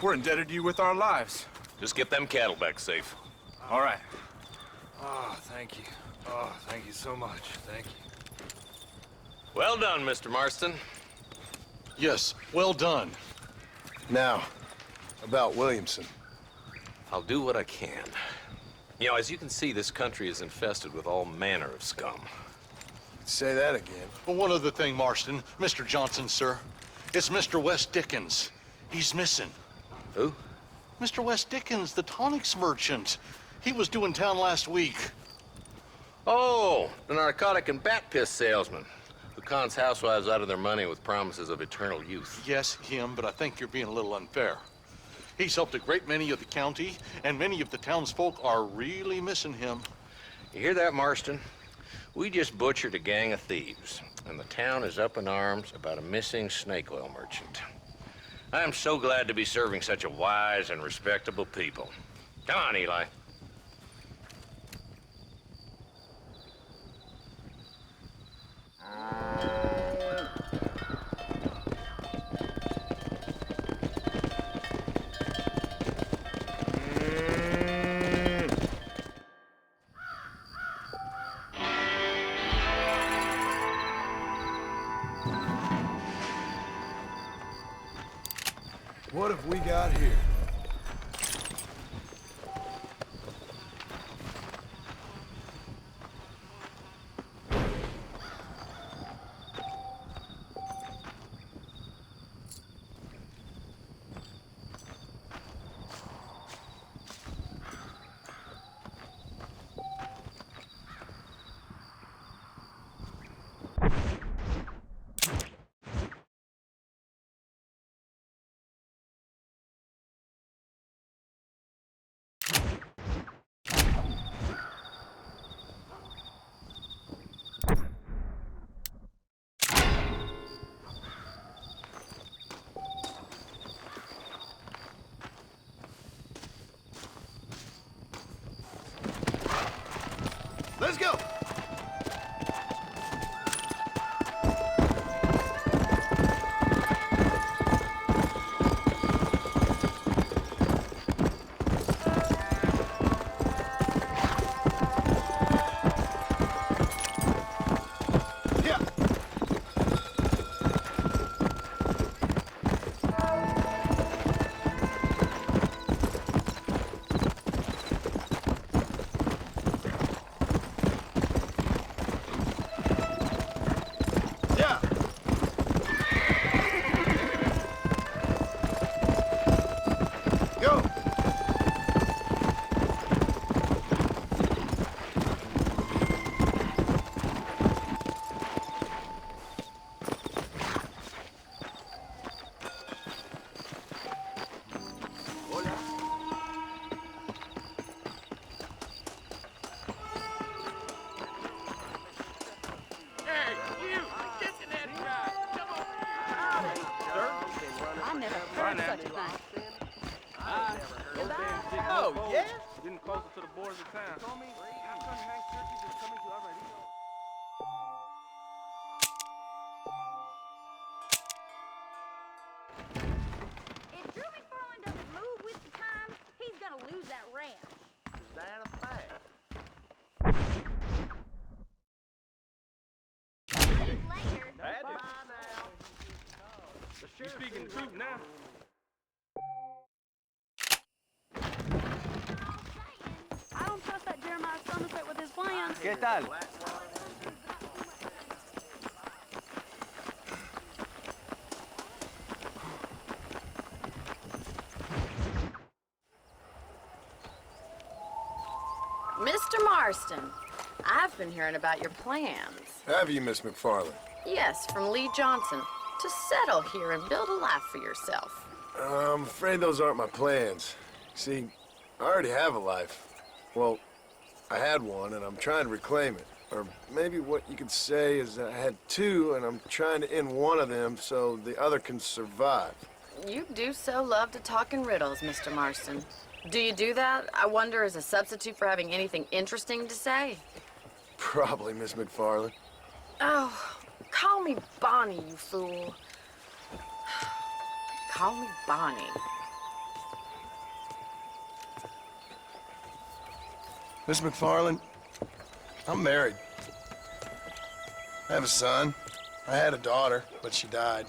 We're indebted to you with our lives. Just get them cattle back safe. All right. Oh, thank you. Oh, thank you so much. Thank you. Well done, Mr. Marston. Yes, well done. Now, about Williamson. I'll do what I can. You know, as you can see, this country is infested with all manner of scum. Say that again. Well, one other thing, Marston. Mr. Johnson, sir. It's Mr. West Dickens. He's missing. Who? Mr. West Dickens, the tonics merchant. He was due in town last week. Oh, the narcotic and bat piss salesman who cons housewives out of their money with promises of eternal youth. Yes, him, but I think you're being a little unfair. He's helped a great many of the county, and many of the townsfolk are really missing him. You hear that, Marston? We just butchered a gang of thieves, and the town is up in arms about a missing snake oil merchant. I am so glad to be serving such a wise and respectable people. Come on, Eli. What have we got here? Bye now. Such a thing. Oh, yeah? Getting closer to the borders of town. Told me, Hank Turkey is coming to already. If Drew McFarlane doesn't move with the times, he's gonna lose that ranch. Is that a fact? Later. Bye now. You speaking the truth now? I don't trust that Jeremiah Somerset with his plans. ¿Qué tal? Mr. Marston, I've been hearing about your plans. Have you, Miss McFarlane? Yes, from Lee Johnson, to settle here and build a life for yourself. I'm afraid those aren't my plans. See, I already have a life. Well, I had one, and I'm trying to reclaim it. Or maybe what you could say is that I had two, and I'm trying to end one of them so the other can survive. You do so love to talk in riddles, Mr. Marston. Do you do that, I wonder, as a substitute for having anything interesting to say? Probably, Miss McFarlane. Oh, call me Bonnie, you fool. Call me Bonnie. Miss McFarlane, I'm married. I have a son. I had a daughter, but she died.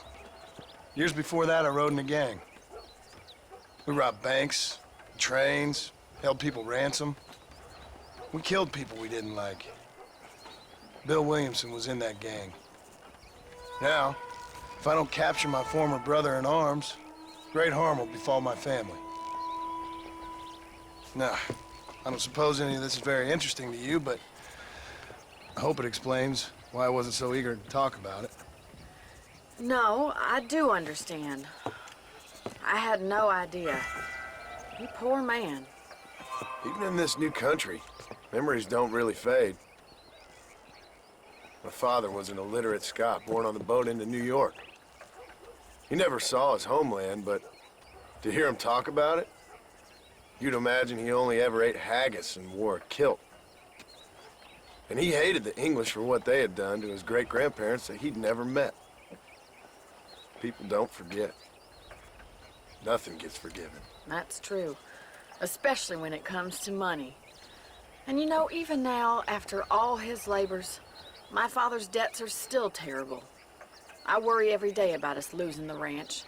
Years before that, I rode in a gang. We robbed banks, trains, held people ransom. We killed people we didn't like. Bill Williamson was in that gang. Now, if I don't capture my former brother in arms, great harm will befall my family. Now, I don't suppose any of this is very interesting to you, but I hope it explains why I wasn't so eager to talk about it. No, I do understand. I had no idea. You poor man. Even in this new country, memories don't really fade. My father was an illiterate Scot born on the boat into New York. He never saw his homeland, but to hear him talk about it, you'd imagine he only ever ate haggis and wore a kilt. And he hated the English for what they had done to his great-grandparents that he'd never met. People don't forget. Nothing gets forgiven. That's true, especially when it comes to money. And you know, even now, after all his labors, my father's debts are still terrible. I worry every day about us losing the ranch.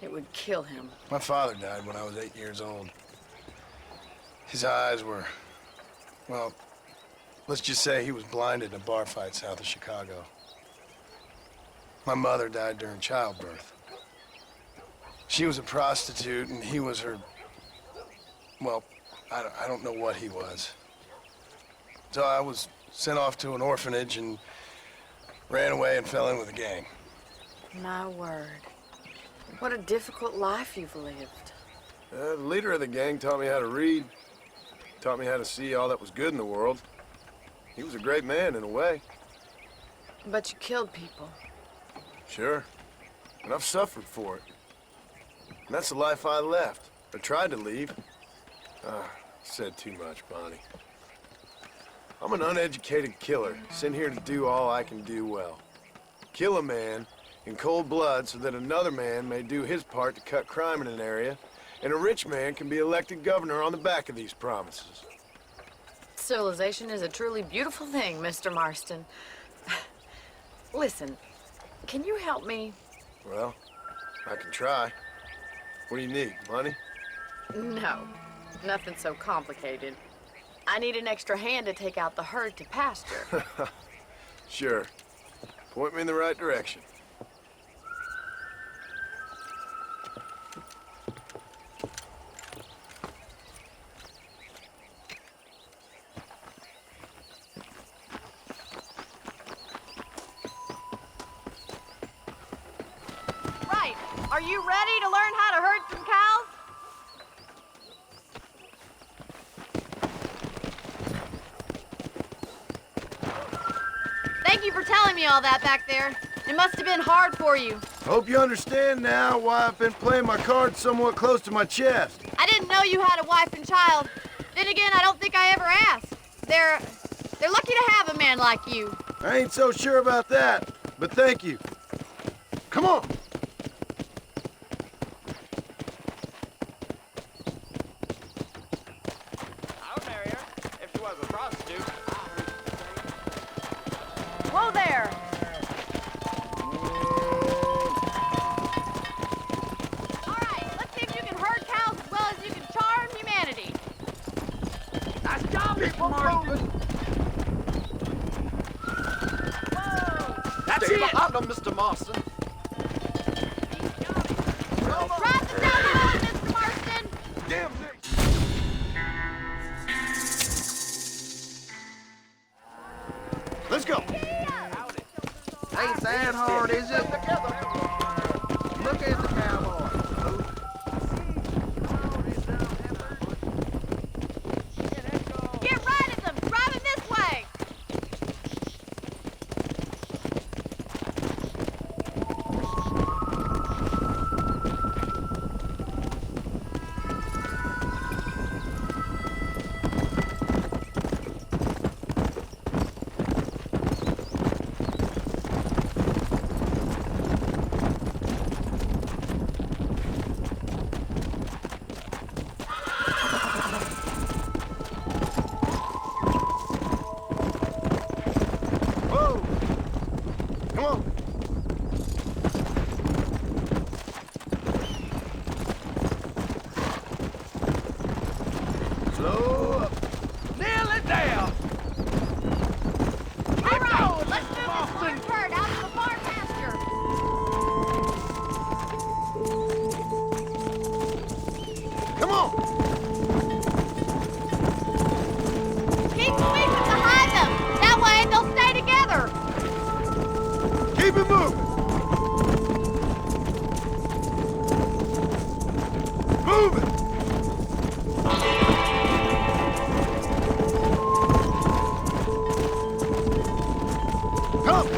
It would kill him. My father died when I was 8 years old. His eyes were, well, let's just say he was blinded in a bar fight south of Chicago. My mother died during childbirth. She was a prostitute, and he was her, well, I don't know what he was. So I was sent off to an orphanage and ran away and fell in with a gang. My word. What a difficult life you've lived. The leader of the gang taught me how to read, taught me how to see all that was good in the world. He was a great man in a way. But you killed people. Sure. And I've suffered for it. And that's the life I left, or tried to leave. Said too much, Bonnie. I'm an uneducated killer, sent here to do all I can do well. Kill a man in cold blood so that another man may do his part to cut crime in an area, and a rich man can be elected governor on the back of these promises. Civilization is a truly beautiful thing, Mr. Marston. Listen, can you help me? Well, I can try. What do you need, money? No, nothing so complicated. I need an extra hand to take out the herd to pasture. Sure. Point me in the right direction. Right. Are you ready to learn how to herd some cows? Thank you for telling me all that back there. It must have been hard for you. Hope you understand now why I've been playing my cards somewhat close to my chest. I didn't know you had a wife and child. Then again, I don't think I ever asked. They're lucky to have a man like you. I ain't so sure about that, but thank you. Come on. I would marry her if she was a prostitute. Whoa there! All right, let's see if you can herd cows as well as you can charm humanity. Nice job, Mr. Marston. That's Stay it. behind them, Mr. Marston. Drive them down the road, Mr. Marston! Damn. Let's go. Ain't that hard, is it? Look at the cowboy. Get right at them! Drive them this way! Whoa. Come on. Slow up. Nail it down. All right, let's move this large herd out to the far pasture. Come on. Keep sweeping behind them. That way they'll stay together. Keep it moving. Move it. Come.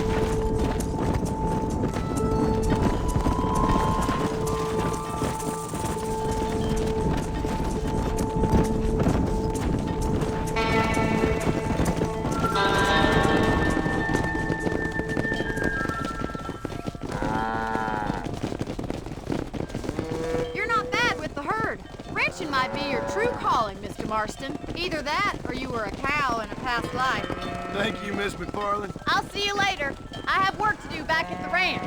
You're not bad with the herd. Ranching might be your true calling, Mr. Marston. Either that, or you were a cow in a past life. Thank you, Miss McFarland. I'll see you later. I have work to do back at the ranch.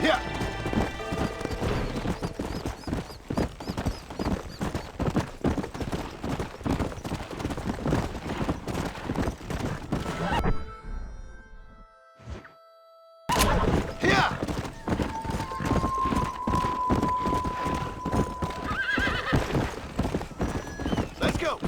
Yeah. Yeah. Let's go.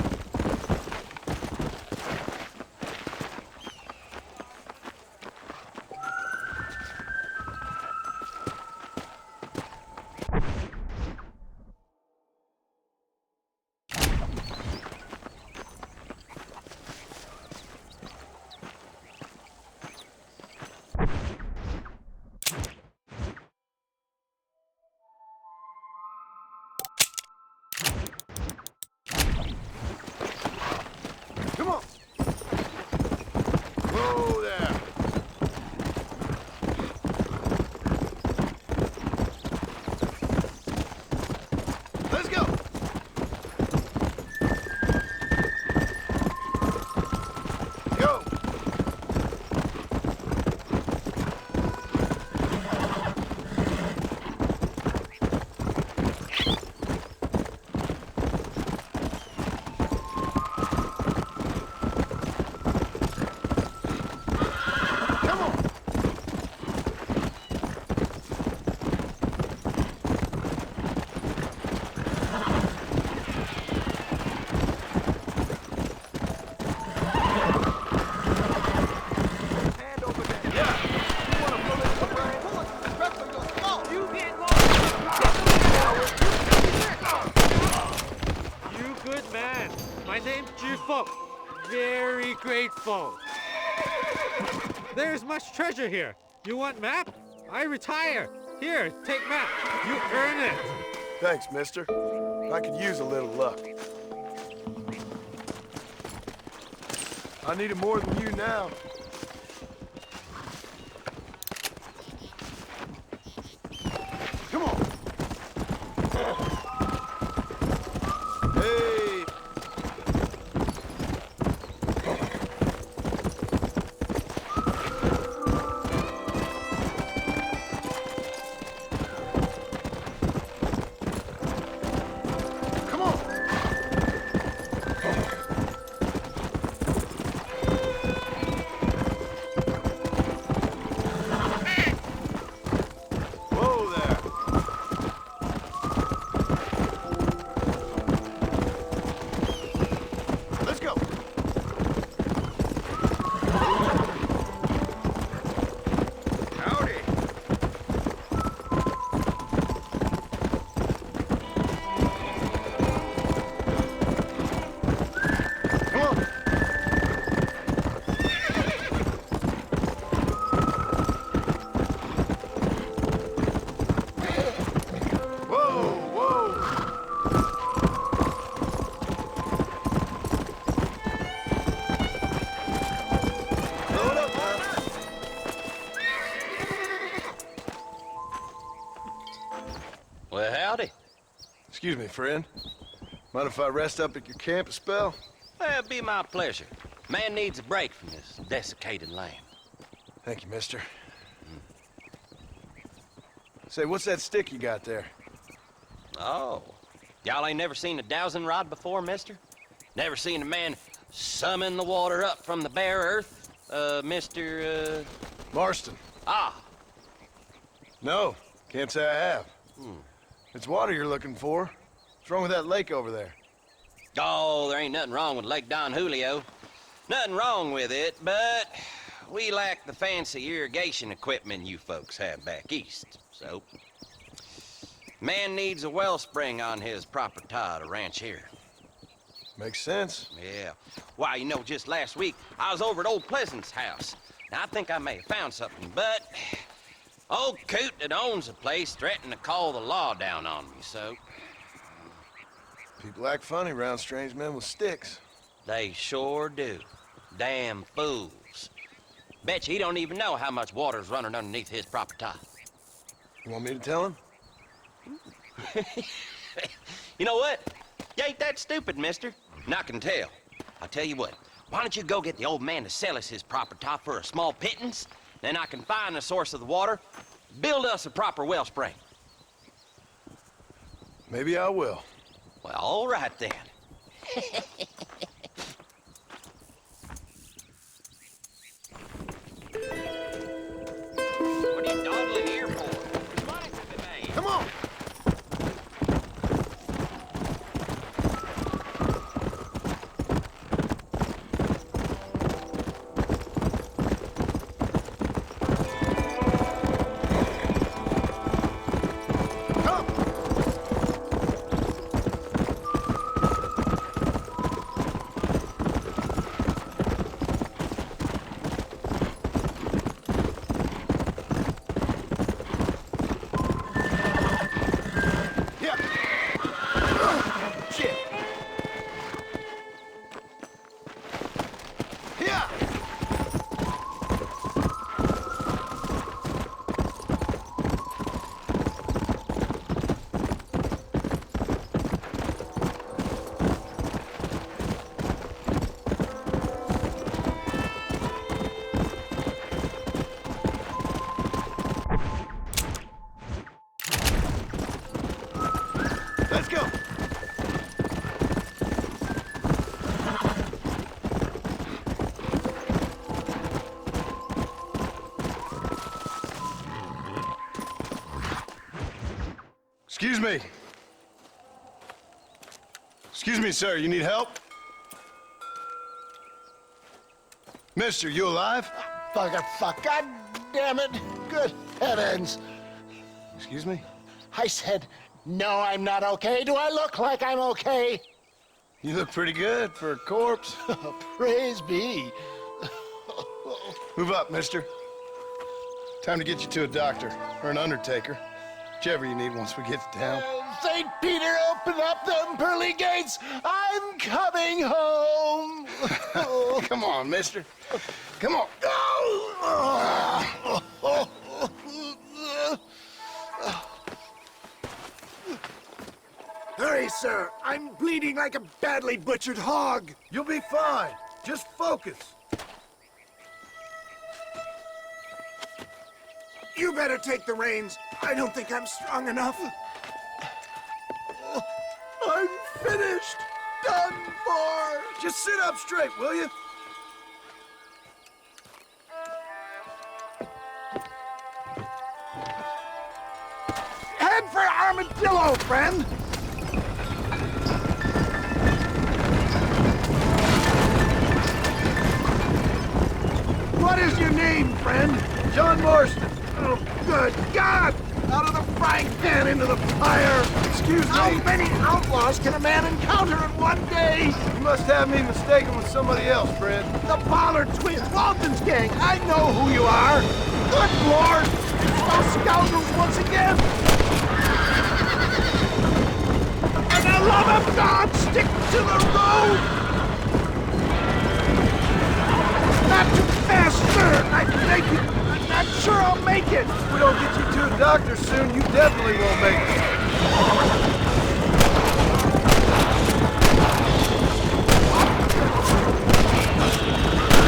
My name's Jufo. Very grateful. There's much treasure here. You want map? I retire. Here, take map. You earn it. Thanks, mister. I could use a little luck. I need it more than you now. Come on. Hey. Come on. Whoa there. Let's go. Howdy. Come on. Whoa, whoa. Load up, man. Well, howdy. Excuse me, friend. Mind if I rest up at your camp a spell? Well, it'd be my pleasure. Man needs a break from this desiccated land. Thank you, mister. Say, what's that stick you got there? Oh. Y'all ain't never seen a dowsing rod before, mister? Never seen a man summon the water up from the bare earth? Mr. Marston. Ah. No, can't say I have. It's water you're looking for. What's wrong with that lake over there? Oh, there ain't nothing wrong with Lake Don Julio. Nothing wrong with it, but we lack the fancy irrigation equipment you folks have back east, so... Man needs a wellspring on his property to ranch here. Makes sense. Yeah. Why, you know, just last week, I was over at Old Pleasant's house. Now, I think I may have found something, but... Old coot that owns the place threatened to call the law down on me, so... People act funny around strange men with sticks. They sure do. Damn fools. Bet you he don't even know how much water's running underneath his property. You want me to tell him? You know what? You ain't that stupid, mister. And I can tell. I'll tell you what. Why don't you go get the old man to sell us his property for a small pittance? Then I can find the source of the water, build us a proper wellspring. Maybe I will. Well, all right then. What are you dawdling here for? Money to be made. Come on! Let's go! Excuse me. Excuse me, sir. You need help? Mister, you alive? Fuck. God damn it. Good heavens. Excuse me? I said, no, I'm not okay. Do I look like I'm okay? You look pretty good for a corpse. Praise be. Move up, mister. Time to get you to a doctor or an undertaker. Whichever you need once we get to town. St. Peter, open up them pearly gates. I'm coming home. Come on, mister. Come on. Hurry, sir. I'm bleeding like a badly butchered hog. You'll be fine. Just focus. You better take the reins. I don't think I'm strong enough. I'm finished. Done for. Just sit up straight, will you? Head for Armadillo, friend. What is your name, friend? John Marston. Oh, good God! Out of the frying pan into the fire! Excuse me? How many outlaws can a man encounter in one day? You must have me mistaken with somebody else, Fred. The Pollard twins, Walton's gang! I know who you are! Good Lord! Those scoundrels once again! For the love of God, stick to the road! Not too fast, sir! I'm not sure I'll make it! If we don't get you to a doctor soon, you definitely won't make it.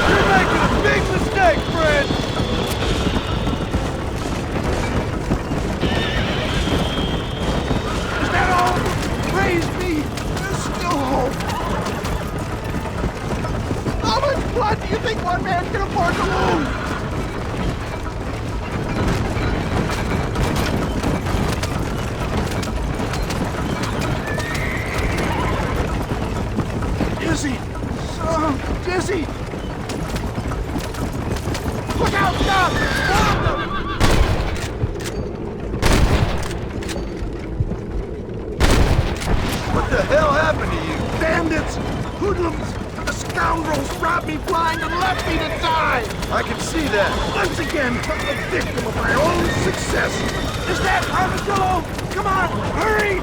You're making a big mistake, Fred! Is that all? Praise me! There's still hope! How much blood do you think one man can afford to lose? Dizzy! So dizzy! Look out, Doc! Stop them! What the hell happened to you? Bandits! Hoodlums! The scoundrels robbed me blind and left me to die! I can see that. Once again, a victim of my own success! Is that Armadillo? Come on, hurry!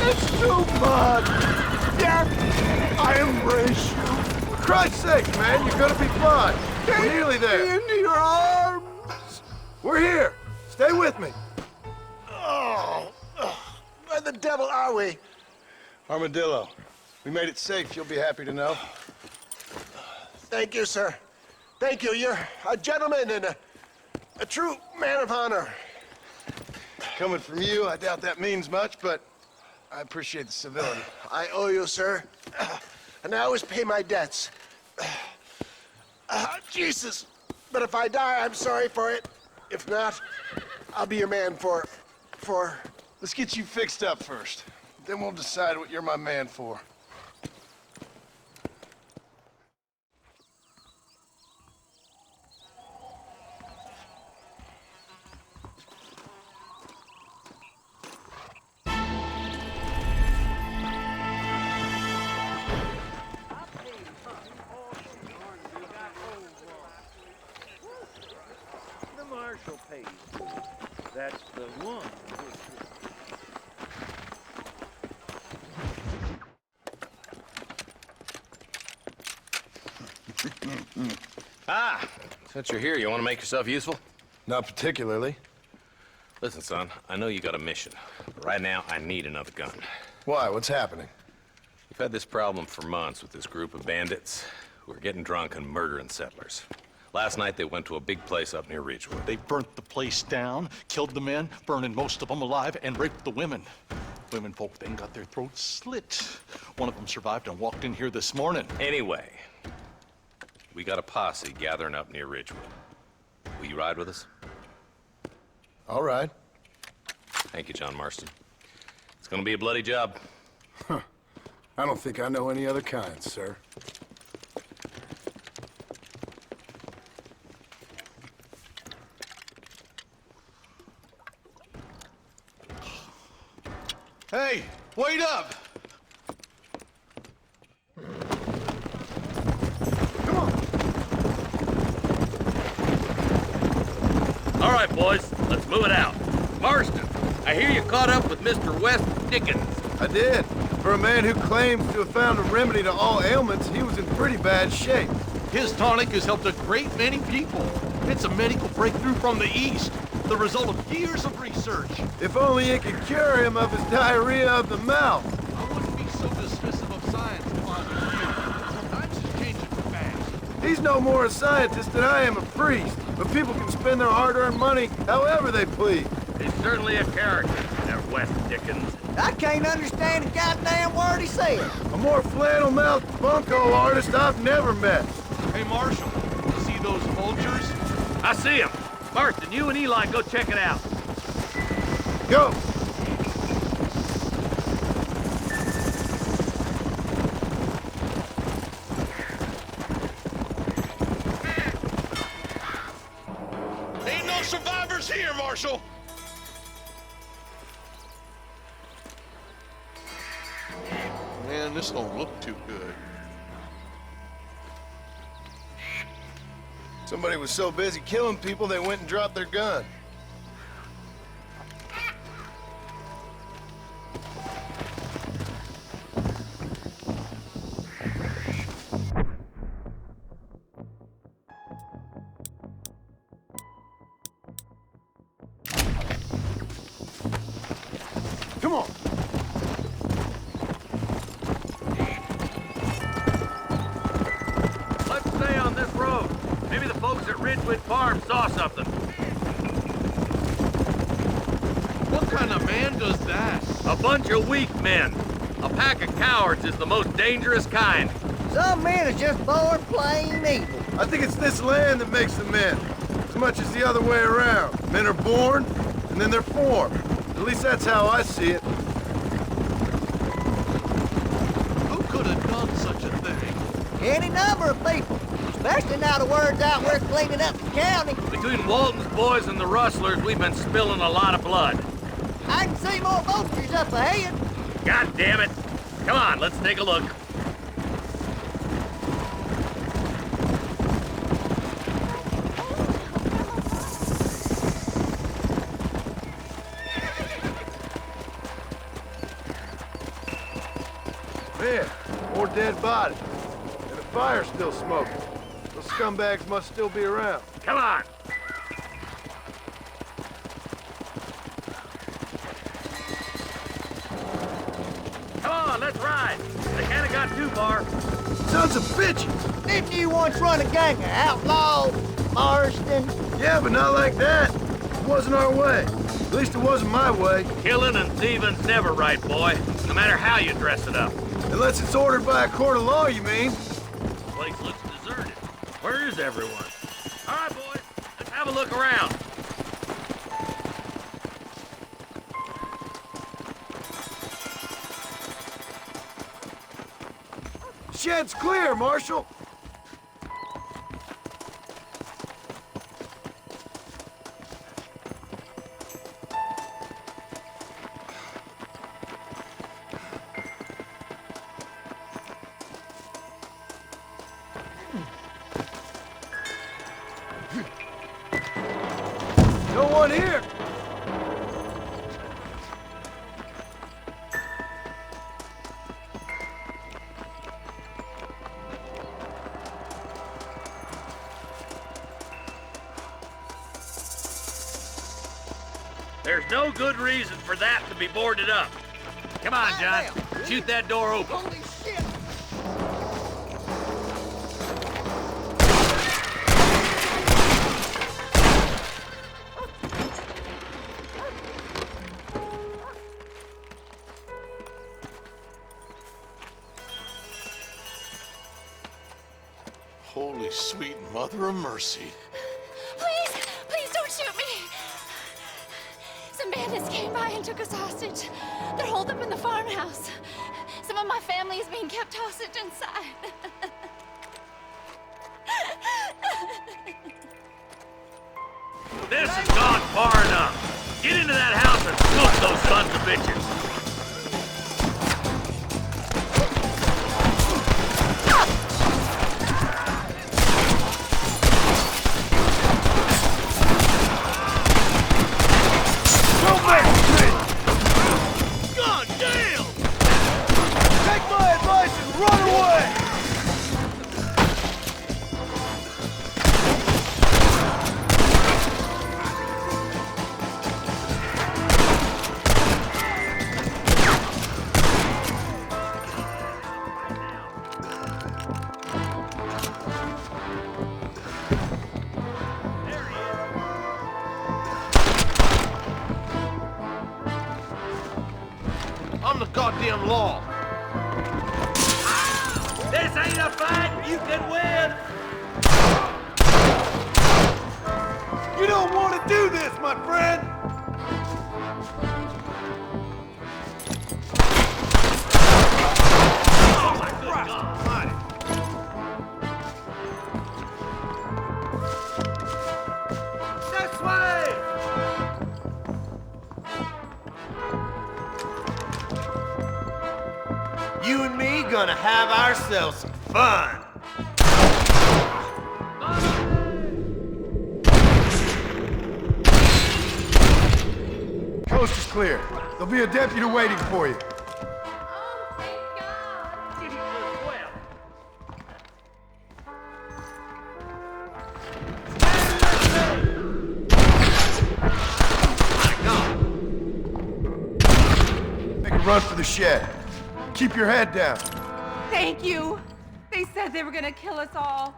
It's too much! Death, I embrace you. For Christ's sake, man, you're gonna be fine. We're nearly Take me there. into your arms! We're here. Stay with me. Oh, where the devil are we? Armadillo, we made it safe. You'll be happy to know. Thank you, sir. Thank you. You're a gentleman and a true man of honor. Coming from you, I doubt that means much, but I appreciate the civility. I owe you, sir. And I always pay my debts. Jesus. But if I die, I'm sorry for it. If not, I'll be your man for... Let's get you fixed up first. Then we'll decide what you're my man for. The marshal pays. That's the one. Ah, since you're here, you want to make yourself useful? Not particularly. Listen, son, I know you got a mission, but right now I need another gun. Why? What's happening? We've had this problem for months with this group of bandits who are getting drunk and murdering settlers. Last night they went to a big place up near Ridgewood. They burnt the place down, killed the men, burning most of them alive, and raped the women. Women folk then got their throats slit. One of them survived and walked in here this morning. Anyway, we got a posse gathering up near Ridgewood. Will you ride with us? All right. Thank you, John Marston. It's gonna be a bloody job. Huh. I don't think I know any other kind, sir. Hey, wait up! All right, boys, let's move it out. Marston, I hear you caught up with Mr. West Dickens. I did. For a man who claims to have found a remedy to all ailments, he was in pretty bad shape. His tonic has helped a great many people. It's a medical breakthrough from the East, the result of years of research. If only it could cure him of his diarrhea of the mouth. I wouldn't be so dismissive of science if I was you. Sometimes it's changing fast. He's no more a scientist than I am a priest, but people can spend their hard-earned money however they please. He's certainly a character, that West Dickens. I can't understand a goddamn word he said. A more flannel-mouthed bunco artist I've never met. Hey, Marshal, you see those vultures? I see him. Marston, you and Eli go check it out. Go! Ain't no survivors here, Marshal! Man, this don't look too good. Somebody was so busy killing people, they went and dropped their gun. Come on. Let's stay on this road. Maybe the folks at Ridgewood Farm saw something. What kind of man does that? A bunch of weak men. A pack of cowards is the most dangerous kind. Some men are just born plain evil. I think it's this land that makes the men, as much as the other way around. Men are born, and then they're formed. At least that's how I see it. Who could have done such a thing? Any number of people. Especially now the word's out we're cleaning up the county. Between Walton's boys and the rustlers, we've been spilling a lot of blood. I can see more vultures up ahead. God damn it. Come on, let's take a look. Man, more dead bodies. And the fire's still smoking. Those scumbags must still be around. Come on. Come on, let's ride. They can't have got too far. Sons of bitches! Didn't you once run a gang of outlaws, Marston? Yeah, but not like that. It wasn't our way. At least it wasn't my way. Killing and thieving's never right, boy. No matter how you dress it up. Unless it's ordered by a court of law, you mean? This place looks deserted. Where is everyone? All right, boys. Let's have a look around. Shed's clear, Marshal. No one here. There's no good reason for that to be boarded up. Come on, John. Shoot that door open. Holy shit! Holy sweet mother of mercy. Please, please don't shoot me. Some bandits came by and took us hostage. They're holed up in the farmhouse. Some of my family is being kept hostage inside. This has gone far enough. Get into that house and scoop those sons of bitches. goddamn law. This ain't a fight you can win. You don't want to do this, my friend! Oh my God almighty. This way! You and me gonna have ourselves some fun. Coast is clear. There'll be a deputy waiting for you. Make a run for the shed. Keep your head down. Thank you. They said they were gonna kill us all.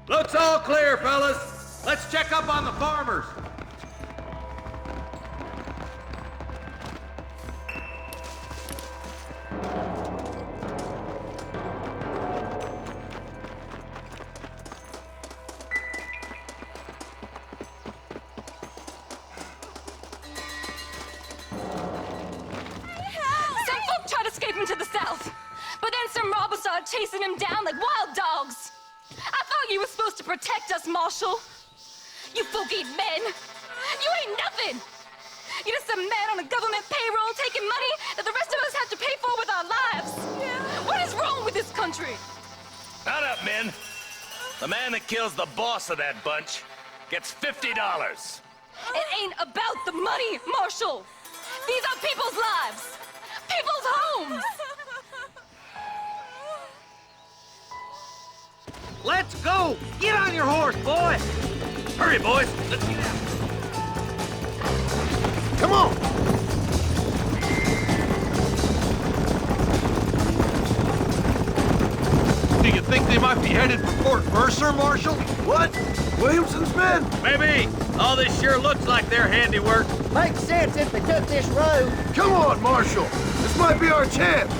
Looks all clear, fellas. Let's check up on the farmers. To the south, but then some robbers started chasing him down like wild dogs. I thought you were supposed to protect us, Marshal. You folk-eating men. You ain't nothing. You're just a man on a government payroll taking money that the rest of us have to pay for with our lives. What is wrong with this country? Shut up, men. The man that kills the boss of that bunch gets $50. It ain't about the money, Marshal. These are people's lives. People's homes! Let's go! Get on your horse, boy! Hurry, boys! Let's get out! Come on! Do you think they might be headed for Fort Mercer, Marshal? What? Williamson's men? Maybe. All this sure looks like their handiwork. Makes sense if they took this road. Come on, Marshal! This might be our chance!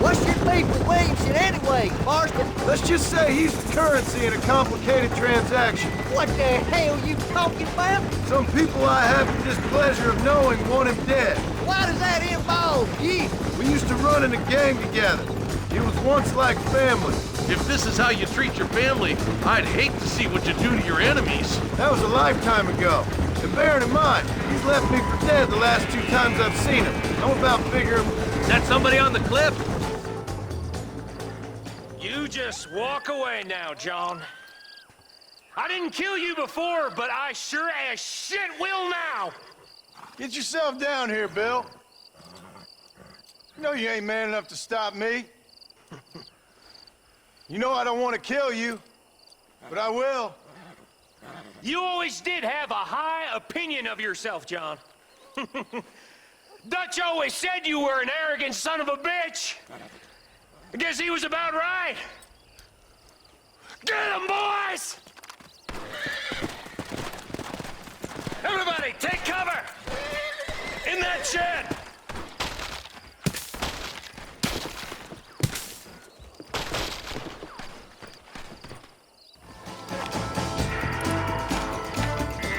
What's your beef with Williamson anyway, Marston? Let's just say he's the currency in a complicated transaction. What the hell are you talking about? Some people I have the displeasure of knowing want him dead. Why does that involve you? We used to run in a gang together. He was once like family. If this is how you treat your family, I'd hate to see what you do to your enemies. That was a lifetime ago. And bearing in mind, he's left me for dead the last 2 times I've seen him. I'm about figuring... Is that somebody on the cliff? You just walk away now, John. I didn't kill you before, but I sure as shit will now. Get yourself down here, Bill. You know you ain't man enough to stop me. You know I don't want to kill you, but I will. You always did have a high opinion of yourself, John. Dutch always said you were an arrogant son of a bitch. I guess he was about right. Get him, boys! Everybody, take cover! In that shed!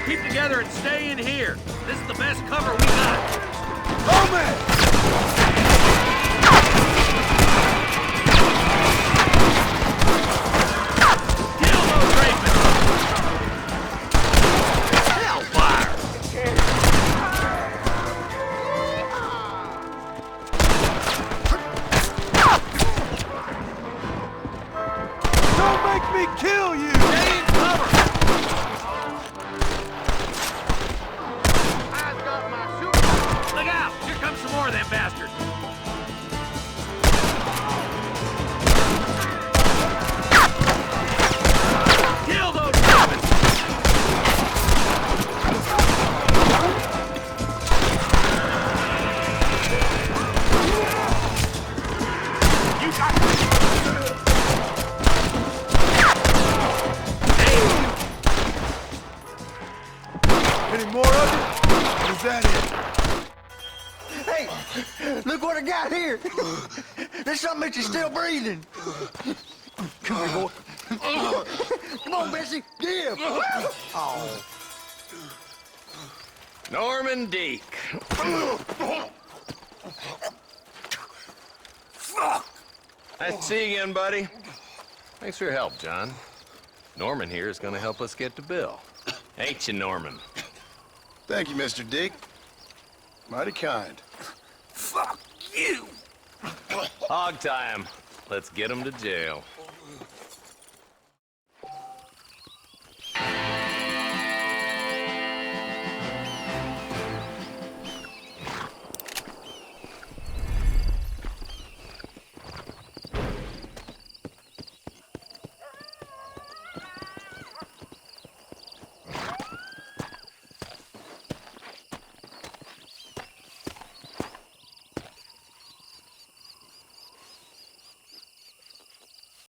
Keep together and stay in here. This is the best cover we got. Oh, man! Kill those ravens! Hellfire! Don't make me kill you! Stay in cover! Look out! Here comes some more of them bastards! Kill those ravens! You got right here. There's something that you're still breathing. Come here, boy. Come on, Bessie. Give. Oh. Norman Deek. Nice to see you again, buddy. Thanks for your help, John. Norman here is going to help us get to Bill. Ain't you, Norman? Thank you, Mr. Dick. Mighty kind. Fuck you! Hog time. Let's get him to jail.